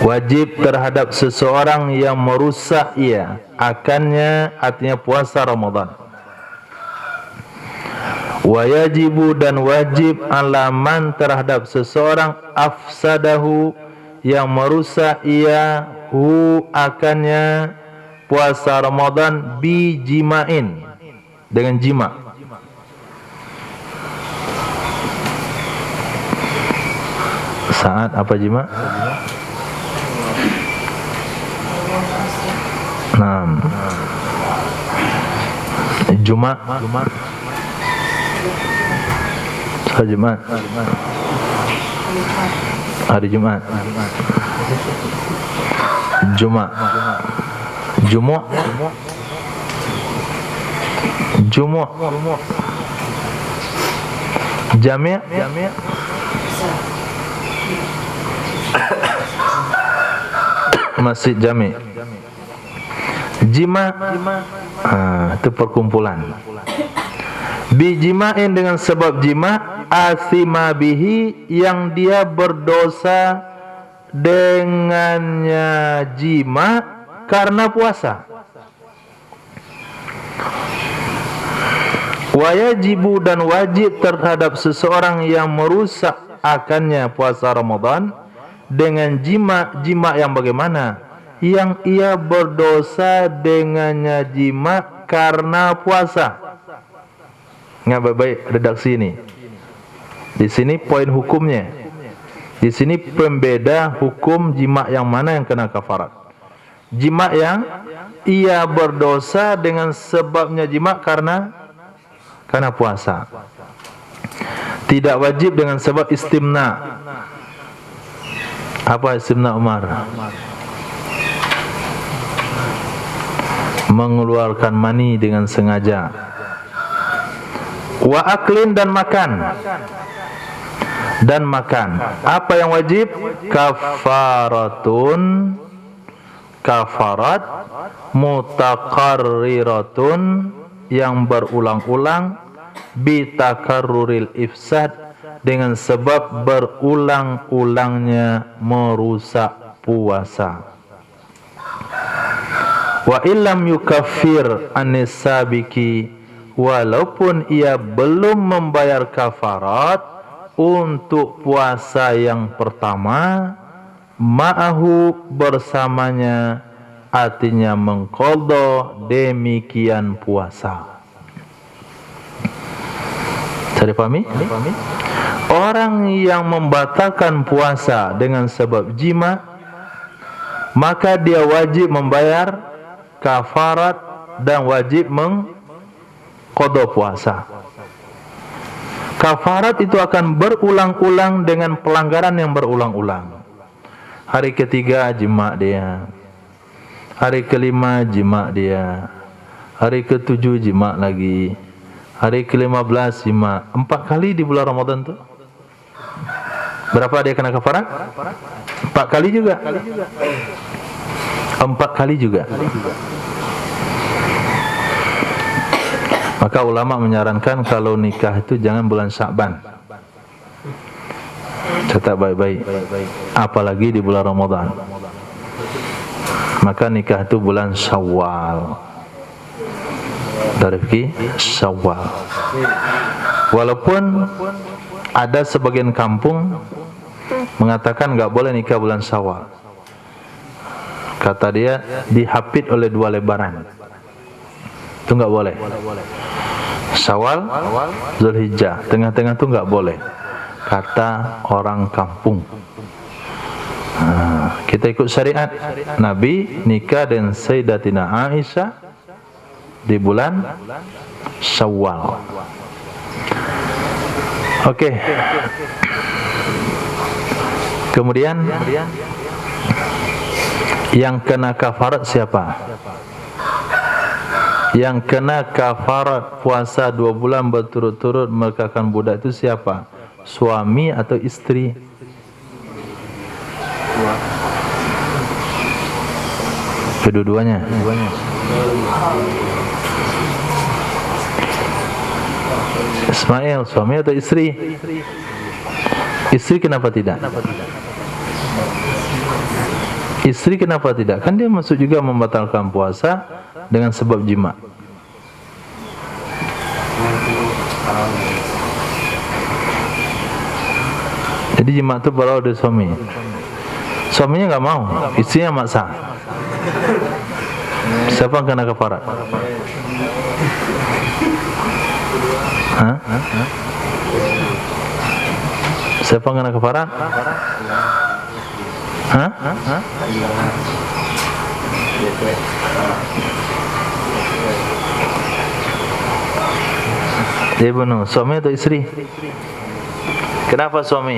Wajib terhadap seseorang yang merusak ia akannya, artinya puasa Ramadan. Wajibu dan wajib alaman terhadap seseorang afsadahu yang merusak ia akannya puasa Ramadan bijima'in, dengan jima. Saat apa jima? Jumat. Hari Jumat. Hari Jumat. Jumat. Jumu'ah. Jumu'ah. Jami'. Masjid Jami'. Jima'. Itu perkumpulan. Bijima'in dengan sebab jima', asima bihi yang dia berdosa dengannya jima' karena puasa. Wajibu dan wajib terhadap seseorang yang merusak akannya puasa Ramadan dengan jima' yang bagaimana? Yang ia berdosa dengannya jima' karena puasa. Ingat baik-baik redaksi ini. Di sini poin hukumnya. Di sini pembeda hukum jima' yang mana yang kena kafarat. Jima' yang ia berdosa dengan sebabnya jima' karena puasa. Tidak wajib dengan sebab istimna. Apa istimna, Umar? Mengeluarkan mani dengan sengaja. Wa aklin dan makan. dan makan. Apa yang wajib? Kafaratun, kafarat mutaqarriratun, yang berulang-ulang, bitakarruril ifsad, dengan sebab berulang-ulangnya merusak puasa. Wa illam yukaffir anisabiki, walaupun ia belum membayar kafarat untuk puasa yang pertama, ma'ahu, bersamanya, artinya mengqadha demikian puasa. Saya dipahami? Orang yang membatalkan puasa dengan sebab jima, maka dia wajib membayar kafarat dan wajib mengqadha puasa. Kafarat itu akan berulang-ulang dengan pelanggaran yang berulang-ulang. Hari ketiga jima dia, hari kelima jima dia, hari ketujuh jima lagi, hari ke-15 jima. 4 kali di bulan Ramadan tu. Berapa dia kena kafarat? 4 kali juga. 4 kali juga. Maka ulama menyarankan kalau nikah itu jangan bulan Sya'ban. Catat baik-baik. Apalagi di bulan Ramadan. Maka nikah itu bulan Syawal. Dari Syawal. Walaupun ada sebagian kampung mengatakan enggak boleh nikah bulan Syawal. Kata dia dihapit oleh 2 lebaran. Itu enggak boleh. Syawal, Zulhijjah, tengah-tengah itu enggak boleh. Kata orang kampung. Kita ikut syariat. Nabi nikah dengan Sayyidatina Aisyah di bulan Syawal. Okey. Kemudian yang kena kafarat siapa? Yang kena kafarat puasa 2 bulan berturut-turut melahirkan budak itu siapa? Suami atau istri? Kedua-duanya. Ismail, suami atau istri? Istri kenapa tidak? Istri kenapa tidak? Kan dia masuk juga membatalkan puasa dengan sebab jima. Jadi jima itu berawal dari suami. Suaminya enggak mau, istrinya maksa. Siapa yang kena kafarat? Hah? Siapa yang kena kafarat? Hah? Dia bunuh suami atau istri? Kenapa suami?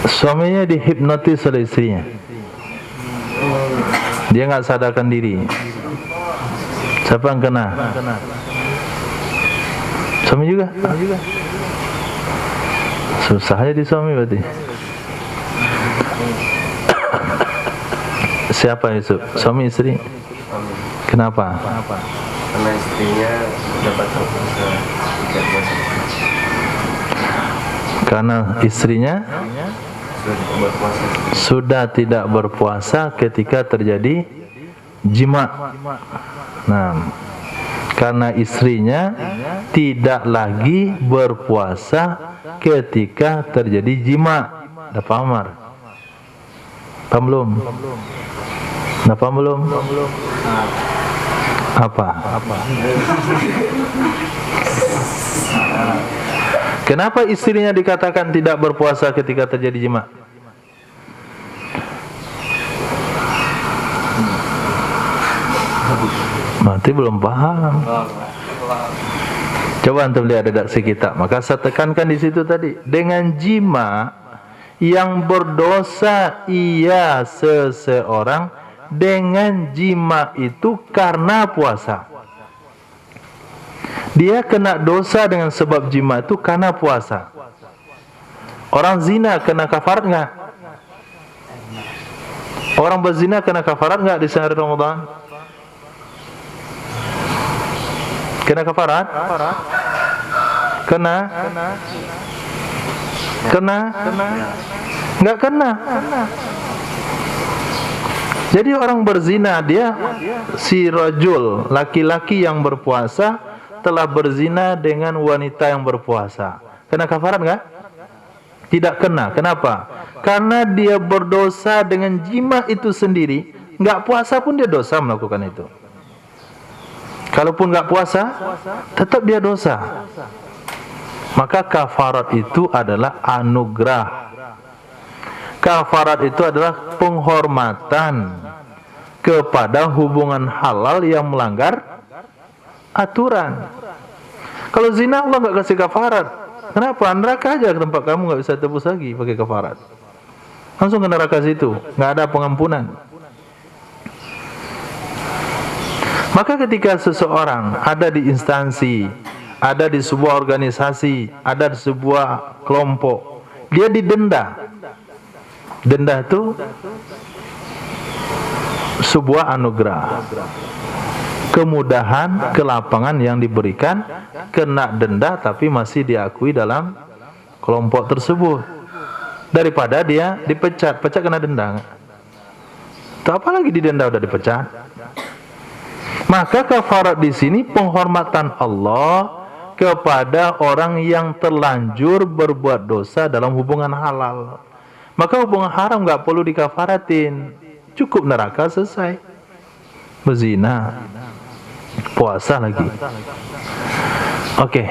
Suaminya dihipnotis oleh istrinya. Dia enggak sadarkan diri. Siapa yang kena? Suami juga? Susah aja di suami berarti. Siapa Yusuf? Suami istri? Kenapa? Karena istrinya dapat puasa 3 puasa. Karena istrinya sudah tidak berpuasa ketika terjadi jima. Nah, karena istrinya tidak lagi berpuasa ketika terjadi jima. Dah paham Mar? Paham belum? Dah paham belum? Apa? Kenapa istrinya dikatakan tidak berpuasa ketika terjadi jima? Mati belum paham. Coba antum lihat redaksi kita. Maka saya tekankan di situ tadi, dengan jima yang berdosa ia seseorang dengan jima itu karena puasa. Dia kena dosa dengan sebab jima itu karena puasa. Orang zina kena kafarat enggak? Orang berzina kena kafarat enggak di sehari Ramadan? Kena kafarat? Kena? Enggak kena. Jadi orang berzina, dia si rajul, laki-laki yang berpuasa telah berzina dengan wanita yang berpuasa. Kena kafarat enggak? Tidak kena. Kenapa? Karena dia berdosa dengan jima itu sendiri. Enggak puasa pun dia dosa melakukan itu. Kalaupun enggak puasa, tetap dia dosa. Maka kafarat itu adalah anugerah. Kafarat itu adalah penghormatan kepada hubungan halal yang melanggar aturan. Kalau zina Allah enggak kasih kafarat. Kenapa? Neraka aja tempat kamu enggak bisa tebus lagi pakai kafarat. Langsung ke neraka situ, enggak ada pengampunan. Maka ketika seseorang ada di instansi, ada di sebuah organisasi, ada di sebuah kelompok, dia didenda. Denda itu sebuah anugerah, kemudahan, kelapangan yang diberikan, kena denda tapi masih diakui dalam kelompok tersebut. Daripada dia dipecat, pecat kena denda. Apalagi didenda udah dipecat. Maka kafarat di sini penghormatan Allah kepada orang yang terlanjur berbuat dosa dalam hubungan halal. Maka hubungan haram enggak perlu dikafaratin. Cukup neraka selesai. Berzina, puasa lagi. Oke.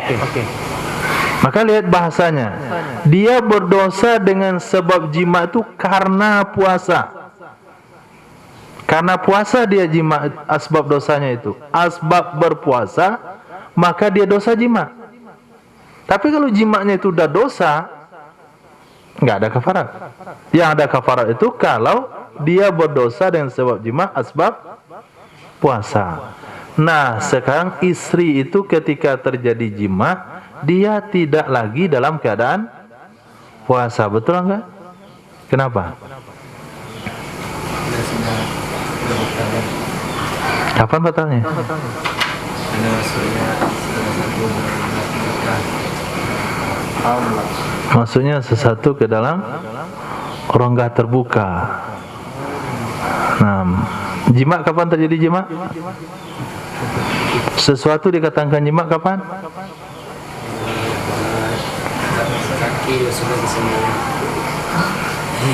Maka lihat bahasanya. Dia berdosa dengan sebab jima itu karena puasa. Karena puasa dia jima, asbab dosanya itu. Asbab berpuasa, maka dia dosa jima. Tapi kalau jimanya itu udah dosa, enggak ada kafarat. Yang ada kafarat itu kalau dia berdosa dengan sebab jima, asbab puasa. Nah, sekarang istri itu ketika terjadi jima, dia tidak lagi dalam keadaan puasa. Betul enggak? Kenapa? Kapan batalnya? Maksudnya sesuatu ke dalam rongga terbuka. Nah, jima kapan terjadi jima? Sesuatu dikatakan jima kapan?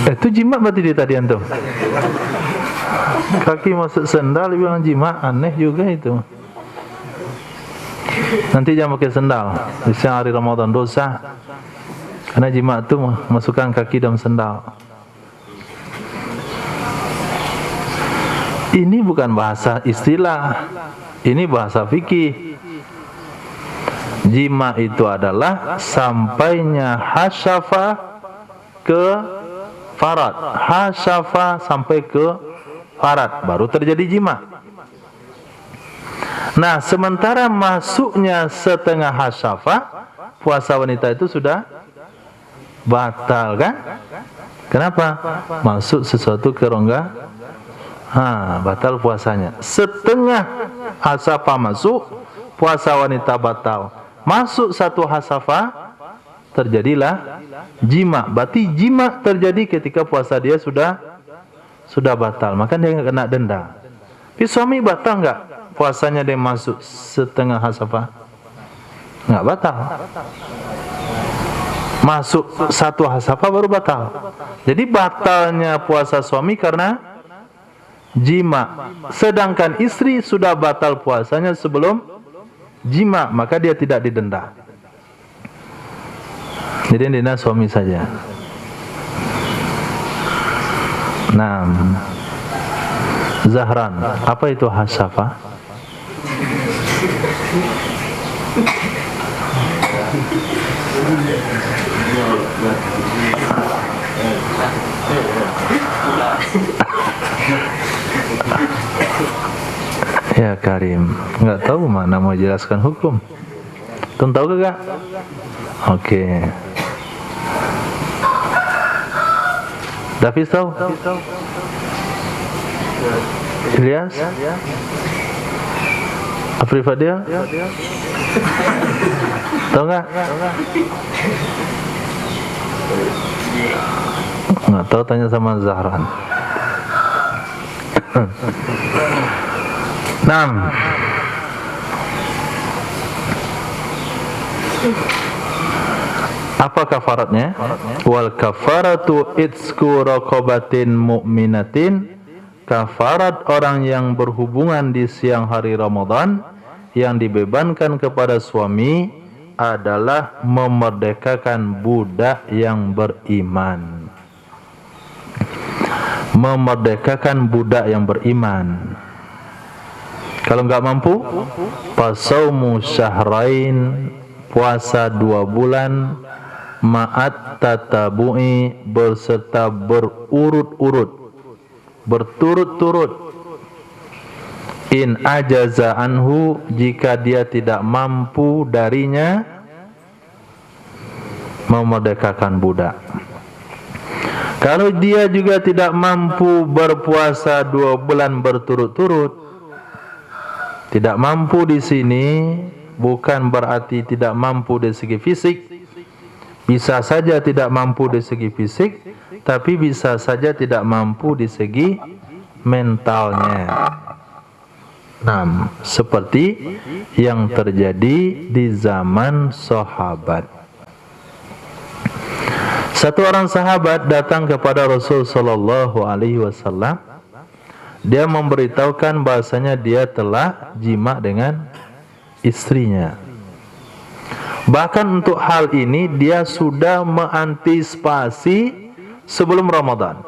Itu jima berarti dia tadi antum. Kaki masuk sendal bilang jima, aneh juga itu. Nanti jangan pakai sendal. Di siang hari Ramadan dosa. Karena jima itu masukkan kaki dalam sendal. Ini bukan bahasa istilah. Ini bahasa fikih. Jima itu adalah sampainya hasyafa ke farad. Hasyafa sampai ke farad, baru terjadi jima. Nah, sementara masuknya setengah hasyafa, puasa wanita itu sudah batal kan? Kenapa? Masuk sesuatu ke rongga, batal puasanya. Setengah hasyafa masuk, puasa wanita batal. Masuk satu hasyafa, terjadilah jima. Berarti jima terjadi ketika puasa dia sudah batal, maka dia kena denda. Tapi suami batal enggak puasanya dia masuk setengah hasyafa? Enggak batal. Masuk satu hasyafa baru batal. Jadi batalnya puasa suami karena jima. Sedangkan istri sudah batal puasanya sebelum jima, maka dia tidak didenda. Jadi yang didenda suami saja. Nah, Zahran, apa itu hasyafa? Ya Karim, nggak tahu mana mau jelaskan hukum. Tuh tahu gak? Oke. Davis tahu? Ilyas? Afri Fadil? Tahu nggak? Nggak tahu, tanya sama Zahran. Naam. Apa kafaratnya? Wal kafaratu itsku raqabatin mu'minatin. Kafarat orang yang berhubungan di siang hari Ramadan yang dibebankan kepada suami adalah memerdekakan budak yang beriman. Memerdekakan budak yang beriman. Kalau enggak mampu, pasaumu syahrain, puasa 2 bulan, ma'at tatabu'i, berserta berurut-urut, berturut-turut. In ajaza anhu, jika dia tidak mampu darinya, memerdekakan budak. Kalau dia juga tidak mampu berpuasa 2 bulan berturut-turut, tidak mampu di sini bukan berarti tidak mampu dari segi fisik. Bisa saja tidak mampu dari segi fisik, tapi bisa saja tidak mampu di segi mentalnya. Nah, seperti yang terjadi di zaman sahabat. Satu orang sahabat datang kepada Rasul sallallahu alaihi wasallam. Dia memberitahukan bahasanya dia telah jima dengan istrinya. Bahkan untuk hal ini dia sudah mengantisipasi sebelum Ramadan.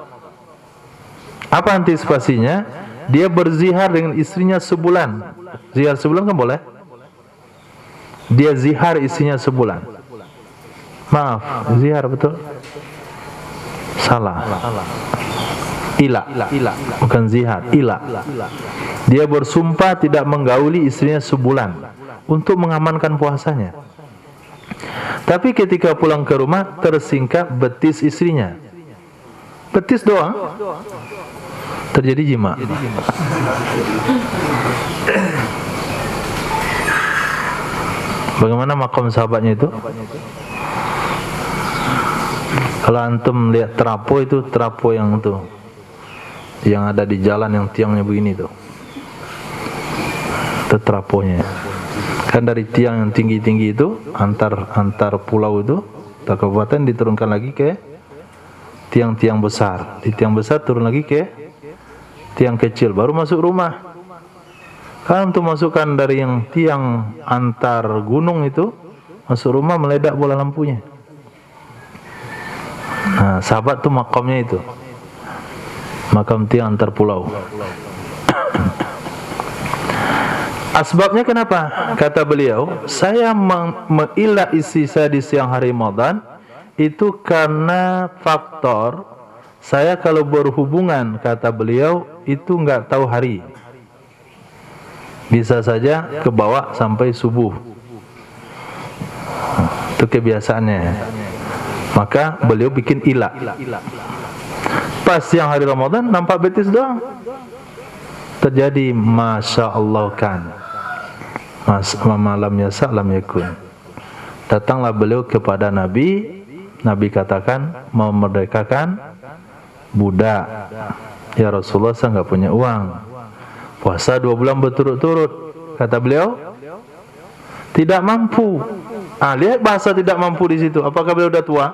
Apa antisipasinya? Dia berzihar dengan istrinya sebulan. Zihar sebulan kan boleh? Dia zihar istrinya sebulan. Maaf, zihar betul? Salah. Ila, bukan zihar, ila. Dia bersumpah tidak menggauli istrinya sebulan untuk mengamankan puasanya. Tapi ketika pulang ke rumah tersingkap betis istrinya. Betis doang terjadi jima. Bagaimana makom sahabatnya itu? Kalau antum lihat terapo itu, terapo yang itu, yang ada di jalan yang tiangnya begini tuh, itu teraponya. Kan dari tiang yang tinggi-tinggi itu antar pulau itu, kabupaten diturunkan lagi ke tiang-tiang besar. Di tiang besar turun lagi ke tiang kecil, baru masuk rumah. Kan untuk masukkan dari yang tiang antar gunung itu masuk rumah meledak bola lampunya. Nah, sahabat tuh makamnya itu. Makam tiang antar pulau. Asbabnya kenapa? Kata beliau, saya mengilah istri saya di siang hari Ramadan itu karena faktor saya kalau berhubungan, kata beliau, itu enggak tahu hari. Bisa saja kebawa sampai subuh. Itu kebiasaannya. Maka beliau bikin ilah. Pas siang hari Ramadan nampak betis doang. Terjadi Masya Allah kan. Malam yasa lam yakun. Datanglah beliau kepada Nabi. Nabi katakan memerdekakan budak. Ya Rasulullah, saya enggak punya uang. Puasa 2 bulan berturut-turut. Kata beliau tidak mampu. Lihat bahasa tidak mampu di situ. Apakah beliau sudah tua?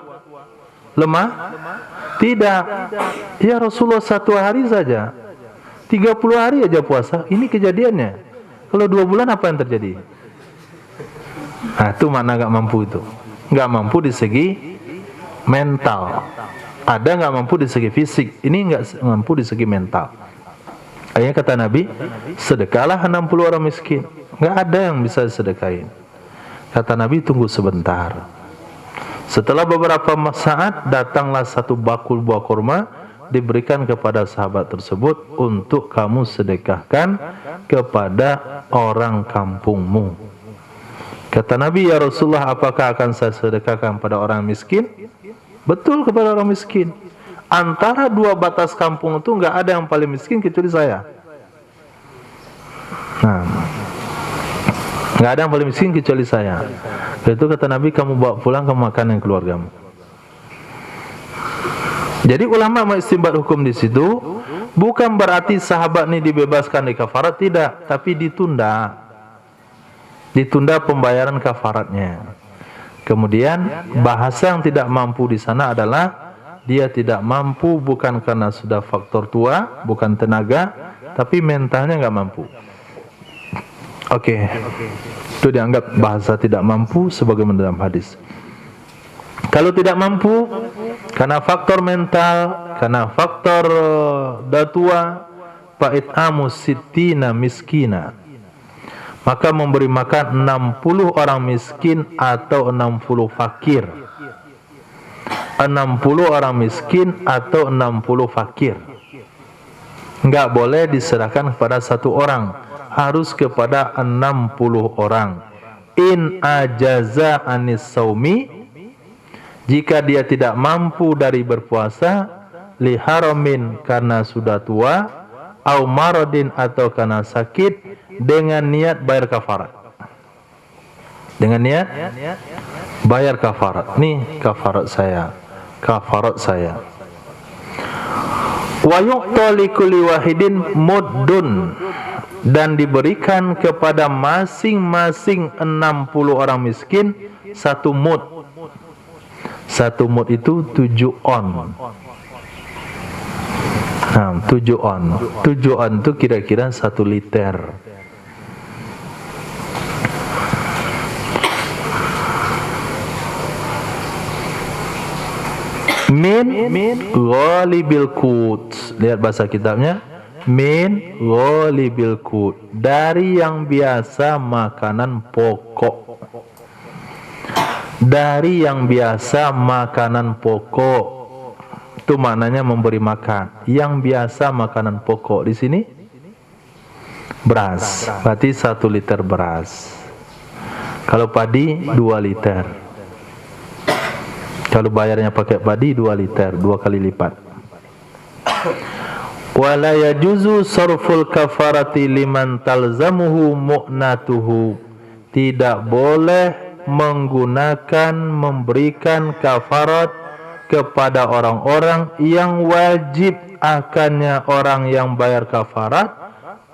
Lemah? Tidak. Ya Rasulullah, 1 hari saja, 30 hari aja puasa. Ini kejadiannya. Kalau 2 bulan apa yang terjadi? Itu makna gak mampu itu. Gak mampu di segi mental. Ada gak mampu di segi fisik. Ini gak mampu di segi mental. Akhirnya kata Nabi, sedekahlah 60 orang miskin. Gak ada yang bisa disedekahin. Kata Nabi, tunggu sebentar. Setelah beberapa saat, datanglah 1 bakul buah kurma. diberikan kepada sahabat tersebut untuk kamu sedekahkan kepada orang kampungmu. Kata Nabi, ya Rasulullah, apakah akan saya sedekahkan pada orang miskin? Betul, kepada orang miskin. Antara dua batas kampung itu nggak ada yang paling miskin kecuali saya. Nah, nggak ada yang paling miskin kecuali saya. Itu kata Nabi, kamu bawa pulang, kamu makan yang keluargamu. Jadi ulama mengistinbat hukum di situ bukan berarti sahabat ini dibebaskan di kafarat, tidak, tapi ditunda pembayaran kafaratnya. Kemudian bahasa yang tidak mampu di sana adalah dia tidak mampu bukan karena sudah faktor tua, bukan tenaga, tapi mentalnya nggak mampu. Oke. Itu dianggap bahasa tidak mampu sebagaimana dalam hadis. Kalau tidak mampu karena faktor mental, karena faktor datua, fa'it'amu sittina miskina, maka memberi makan 60 orang miskin atau 60 fakir. 60 orang miskin atau 60 fakir. Enggak boleh diserahkan kepada satu orang, harus kepada 60 orang. In ajaza anis saumi, jika dia tidak mampu dari berpuasa, li haramin karena sudah tua, au maradin atau karena sakit, dengan niat bayar kafarat. Dengan niat bayar kafarat. Nih kafarat saya. Kafarat saya. Wa yu'ta likulli wahidin muddun, dan diberikan kepada masing-masing 60 orang miskin satu mud. Satu mud itu 7 on. Nah, 7 on. 7 on itu kira-kira 1 liter. Min ghalibil qut. Lihat bahasa kitabnya. Min ghalibil qut. Dari yang biasa makanan pokok. Dari yang biasa makanan pokok. Itu maknanya memberi makan. Yang biasa makanan pokok di sini beras. Berarti 1 liter beras. Kalau padi 2 liter. Kalau bayarnya pakai padi 2 liter, 2 kali lipat. Wala yajuzu sarful kafarati liman talzamuhu mu'natuhu. Tidak boleh menggunakan, memberikan kafarat kepada orang-orang yang wajib akannya orang yang bayar kafarat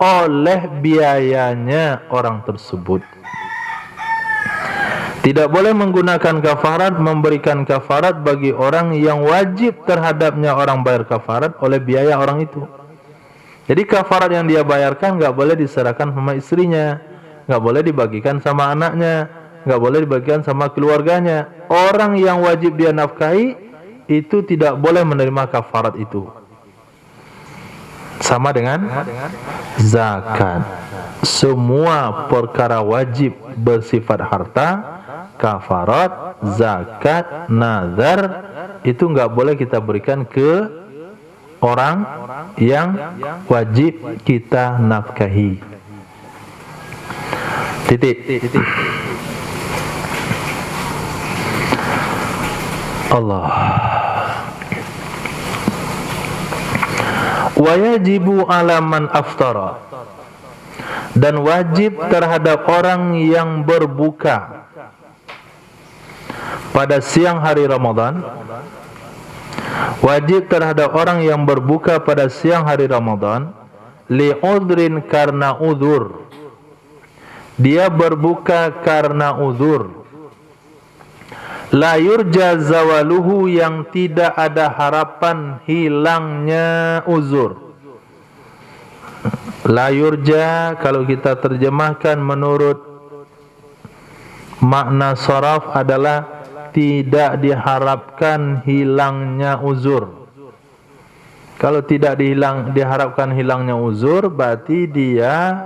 oleh biayanya orang tersebut. Tidak boleh menggunakan kafarat, memberikan kafarat bagi orang yang wajib terhadapnya orang bayar kafarat oleh biaya orang itu. Jadi kafarat yang dia bayarkan nggak boleh diserahkan sama istrinya, nggak boleh dibagikan sama anaknya, nggak boleh dibagikan sama keluarganya. Orang yang wajib dia nafkahi itu tidak boleh menerima kafarat itu. Sama dengan zakat. Semua perkara wajib bersifat harta, kafarat, zakat, nazar, itu nggak boleh kita berikan ke orang yang wajib kita nafkahi. Titik. Allah. Wa yajibu ala man aftara, dan wajib terhadap orang yang berbuka pada siang hari Ramadan. Wajib terhadap orang yang berbuka pada siang hari Ramadan li udrin, karena uzur. Dia berbuka karena uzur. La yurja zawaluhu, yang tidak ada harapan hilangnya uzur. La yurja kalau kita terjemahkan menurut makna sharaf adalah tidak diharapkan hilangnya uzur. Kalau tidak diharapkan hilangnya uzur, berarti dia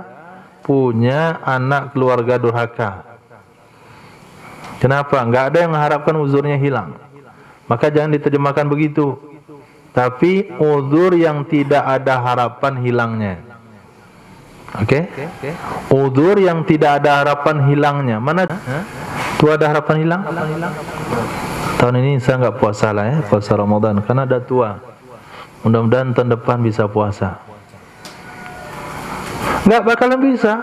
punya anak keluarga durhaka. Kenapa? Enggak ada yang mengharapkan uzurnya hilang. Maka jangan diterjemahkan begitu. tapi uzur yang tidak ada harapan hilangnya. Oke? Uzur yang tidak ada harapan hilangnya. Mana tua ada harapan hilang? Tahun ini saya nggak puasa lah ya, puasa Ramadan karena ada tua. Mudah-mudahan tahun depan bisa puasa. Nggak bakalan bisa.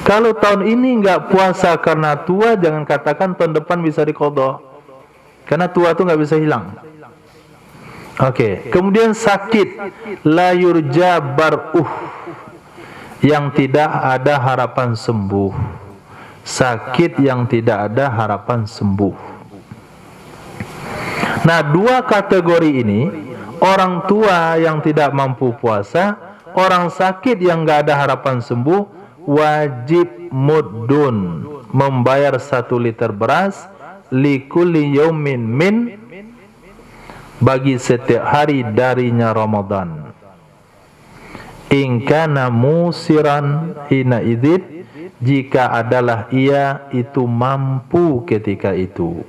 Kalau tahun ini nggak puasa karena tua, jangan katakan tahun depan bisa diqadha. Karena tua itu nggak bisa hilang. Oke. Kemudian sakit, la yurja bar'uh, yang tidak ada harapan sembuh. Sakit yang tidak ada harapan sembuh. Nah, dua kategori ini, orang tua yang tidak mampu puasa, orang sakit yang nggak ada harapan sembuh, wajib muddun, membayar 1 liter beras, likulli yaumin min, bagi setiap hari darinya Ramadan. In kana musiran hina idzin, jika adalah ia itu mampu ketika itu.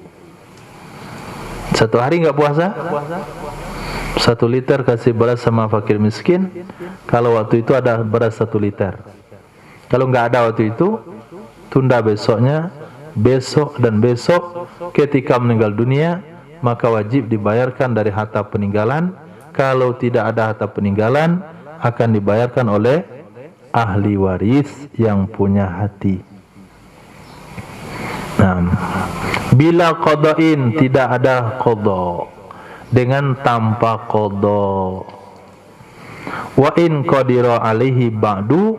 1 hari nggak puasa, 1 liter kasih beras sama fakir miskin. Kalau waktu itu ada beras 1 liter. Kalau nggak ada waktu itu, tunda besoknya, besok dan besok. Ketika meninggal dunia, maka wajib dibayarkan dari harta peninggalan. Kalau tidak ada harta peninggalan, akan dibayarkan oleh ahli waris yang punya hati. Nah, bila qada'in, tidak ada qadha, dengan tanpa qadha. Wa in qadira alaihi ba'du,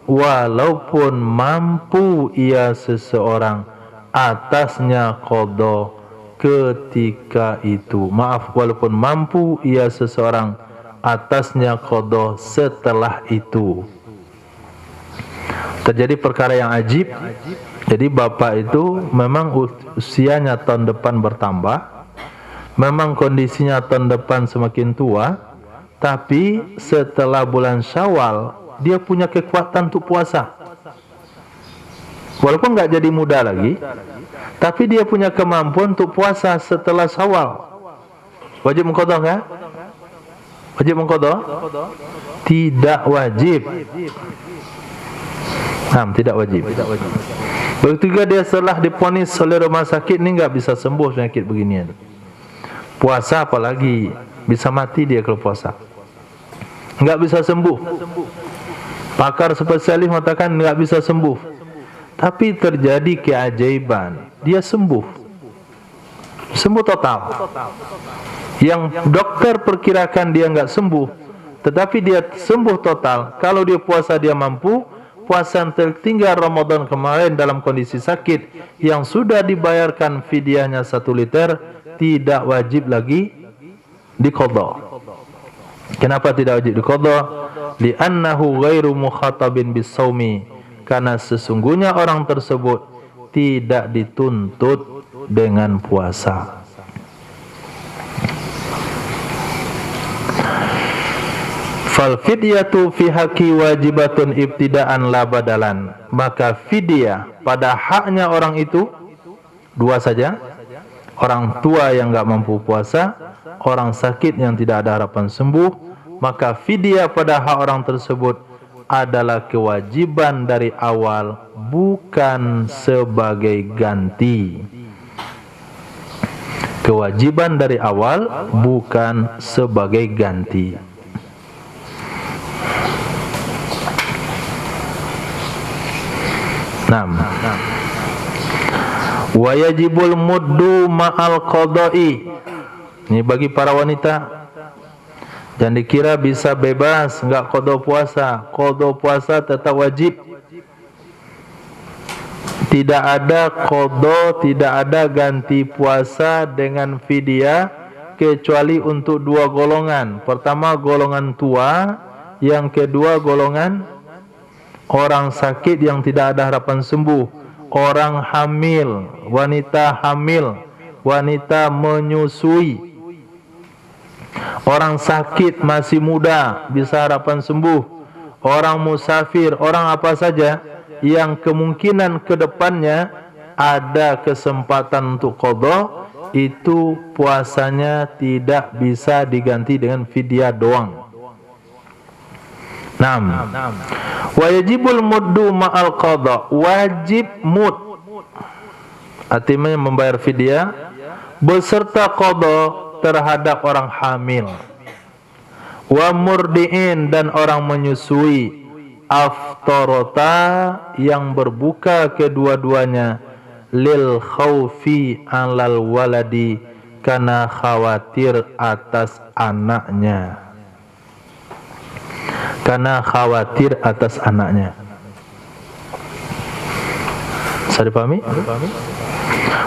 walaupun mampu ia seseorang atasnya qadha ketika itu. Maaf, walaupun mampu ia seseorang atasnya qadha setelah itu. Terjadi perkara yang ajib. Jadi bapak itu memang usianya tahun depan bertambah, memang kondisinya tahun depan semakin tua, tapi setelah bulan Syawal dia punya kekuatan untuk puasa. Walaupun nggak jadi muda lagi, tapi dia punya kemampuan untuk puasa setelah Syawal. Wajib mengqadha nggak? Wajib mengqadha? Tidak wajib. Tidak wajib. Begitu juga dia setelah diponis oleh rumah sakit, ini nggak bisa sembuh penyakit beginian. Puasa apalagi, bisa mati dia kalau puasa. Nggak bisa sembuh. Pakar spesialis mengatakan nggak bisa sembuh. Tapi terjadi keajaiban, dia sembuh. Sembuh total. Yang dokter perkirakan dia nggak sembuh, tetapi dia sembuh total. Kalau dia puasa dia mampu. Puasa yang tertinggal Ramadan kemarin dalam kondisi sakit yang sudah dibayarkan fidyahnya 1 liter, tidak wajib lagi diqadha. Kenapa tidak wajib diqadha? Li'annahu ghairu mukhatabin bis-shaumi, karena sesungguhnya orang tersebut tidak dituntut dengan puasa. Fal fidyatu fi haqqi wajibatun ibtidaan la badalan. Maka fidyah pada haknya orang itu dua saja. Orang tua yang enggak mampu puasa, orang sakit yang tidak ada harapan sembuh. Maka fidyah pada hak orang tersebut adalah kewajiban dari awal, bukan sebagai ganti. Kewajiban dari awal, bukan sebagai ganti. Wa yajibul muddu ma'al qada'i. Ini bagi para wanita, jangan dikira bisa bebas enggak qada puasa. Qada puasa tetap wajib. Tidak ada qada, tidak ada ganti puasa dengan fidyah kecuali untuk 2 golongan. Pertama golongan tua, yang kedua golongan orang sakit yang tidak ada harapan sembuh, orang hamil, wanita hamil, wanita menyusui, orang sakit masih muda bisa harapan sembuh, orang musafir, orang apa saja yang kemungkinan ke depannya ada kesempatan untuk qadha, itu puasanya tidak bisa diganti dengan fidyah doang. Naam. Wajibul muddu ma'al qadha. Wajib mud, artinya membayar fidyah beserta qadha terhadap orang hamil. Wa murdiin, dan orang menyusui. Aftarota, yang berbuka kedua-duanya. Lil khawfi alal waladi, karena khawatir atas anaknya. Karena khawatir atas anaknya. Bisa dipahami?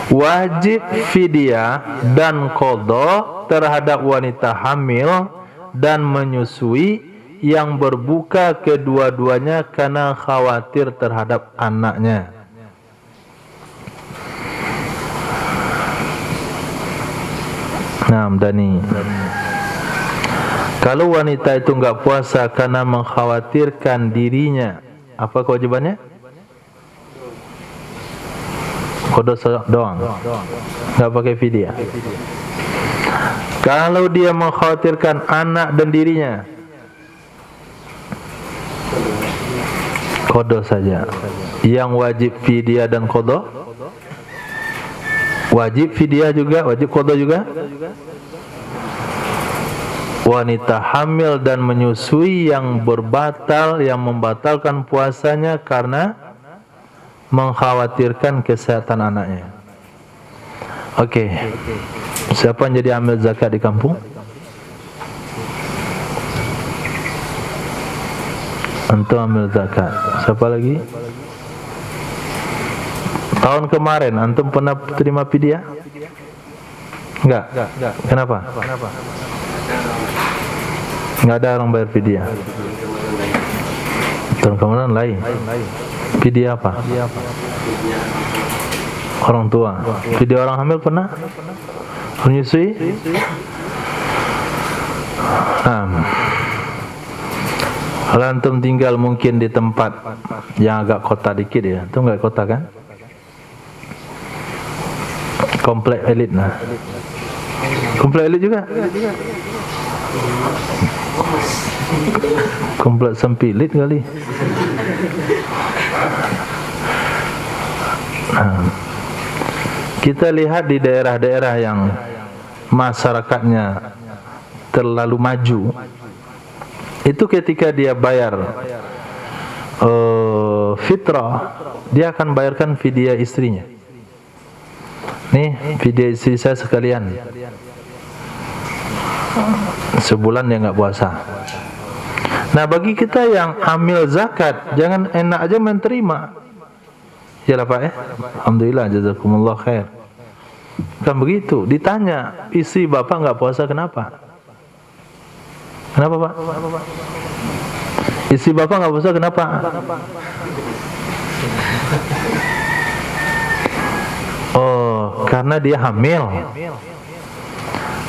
Wajib fidyah dan qadha terhadap wanita hamil dan menyusui yang berbuka kedua-duanya karena khawatir terhadap anaknya. Nah, Dani, kalau wanita itu enggak puasa karena mengkhawatirkan dirinya, apa kewajibannya? Qadha doang, enggak pakai fidyah. Kalau dia mengkhawatirkan anak dan dirinya, qadha saja. Yang wajib fidyah dan qadha, wajib fidyah juga, wajib qadha juga. Wanita hamil dan menyusui yang membatalkan puasanya karena mengkhawatirkan kesehatan anaknya. Oke. Siapa yang jadi amil zakat di kampung? Antum amil zakat. Siapa lagi? Tahun kemarin antum pernah terima fidyah? Enggak. Kenapa? Enggak ada orang bayar fidyah. Tahun kemarin lain. Fidyah apa? Orang tua. Fidyah orang hamil pernah? Menyusui? Kalau antum tinggal mungkin di tempat yang agak kota dikit ya, itu enggak kota kan? Komplek elit nah. Komplek elit juga. Komplek sempilit kali. Kita lihat di daerah-daerah yang masyarakatnya terlalu maju, itu ketika dia bayar fitrah, dia akan bayarkan fidyah istrinya. Nih, fidyah istri saya sekalian. Sebulan dia enggak puasa. Nah, bagi kita yang amil zakat, jangan enak aja menerima. Yalah Pak ya. Alhamdulillah, jazakumullah khair. Kan begitu, ditanya, istri bapak enggak puasa kenapa? Kenapa Pak? Istri bapak enggak puasa kenapa? Oh, karena dia hamil.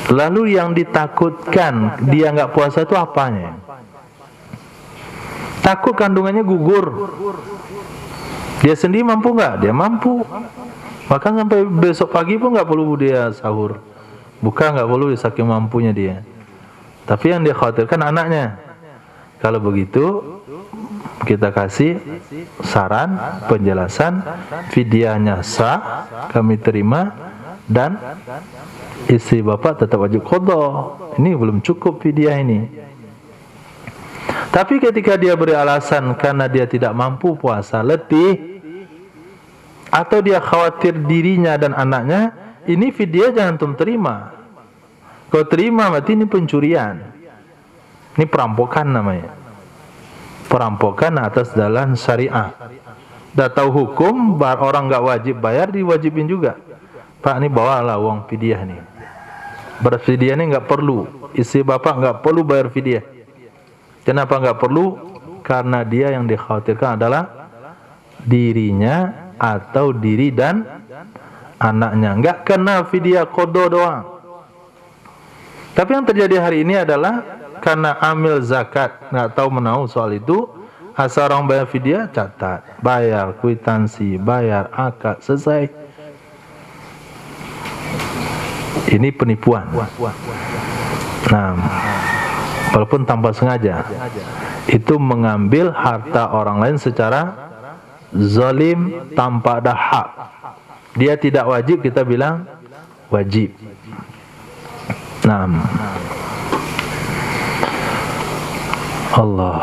Lalu yang ditakutkan dia enggak puasa itu apanya? Takut kandungannya gugur. Dia sendiri mampu enggak? Dia mampu. Bahkan sampai besok pagi pun enggak perlu dia sahur. Buka enggak perlu, saking mampunya dia. Tapi yang dia khawatirkan anaknya. Kalau begitu kita kasih saran, penjelasan, fidyahnya sah, kami terima, dan istri bapak tetap wajib qadha. Ini belum cukup fidyah ini. Tapi ketika dia beri alasan karena dia tidak mampu puasa, letih, atau dia khawatir dirinya dan anaknya, ini fidyah jangan antum terima. Kalau terima berarti ini pencurian. Ini perampokan namanya. Perampokan atas jalan syariah. Dah tahu hukum, orang enggak wajib bayar, diwajibin juga. Pak, ini bawalah uang fidyah nih. Berfidyah ini enggak perlu. Istri bapak enggak perlu bayar fidyah. Kenapa enggak perlu? Karena dia yang dikhawatirkan adalah dirinya atau diri dan anaknya. Enggak kena fidyah qadha doang. Tapi yang terjadi hari ini adalah karena amil zakat enggak tahu menahu soal itu, asal orang bayar fidyah catat, bayar kwitansi, bayar akad, selesai. Ini penipuan. Nah, walaupun tanpa sengaja, itu mengambil harta orang lain secara zalim tanpa ada hak. Dia tidak wajib, kita bilang wajib. Nah, Allah,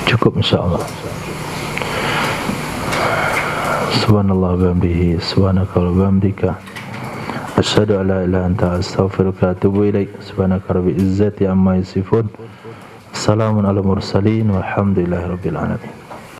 cukup insyaallah. Subhanallah wa bihamdihi, subhanaka wa bihamdika, asyhadu an la ilaha illa anta, astaghfiruka wa atubu ilaik. Subhanaka rabbil izzati amma yasifun, salamun alal mursalin, walhamdulillahi rabbil alamin.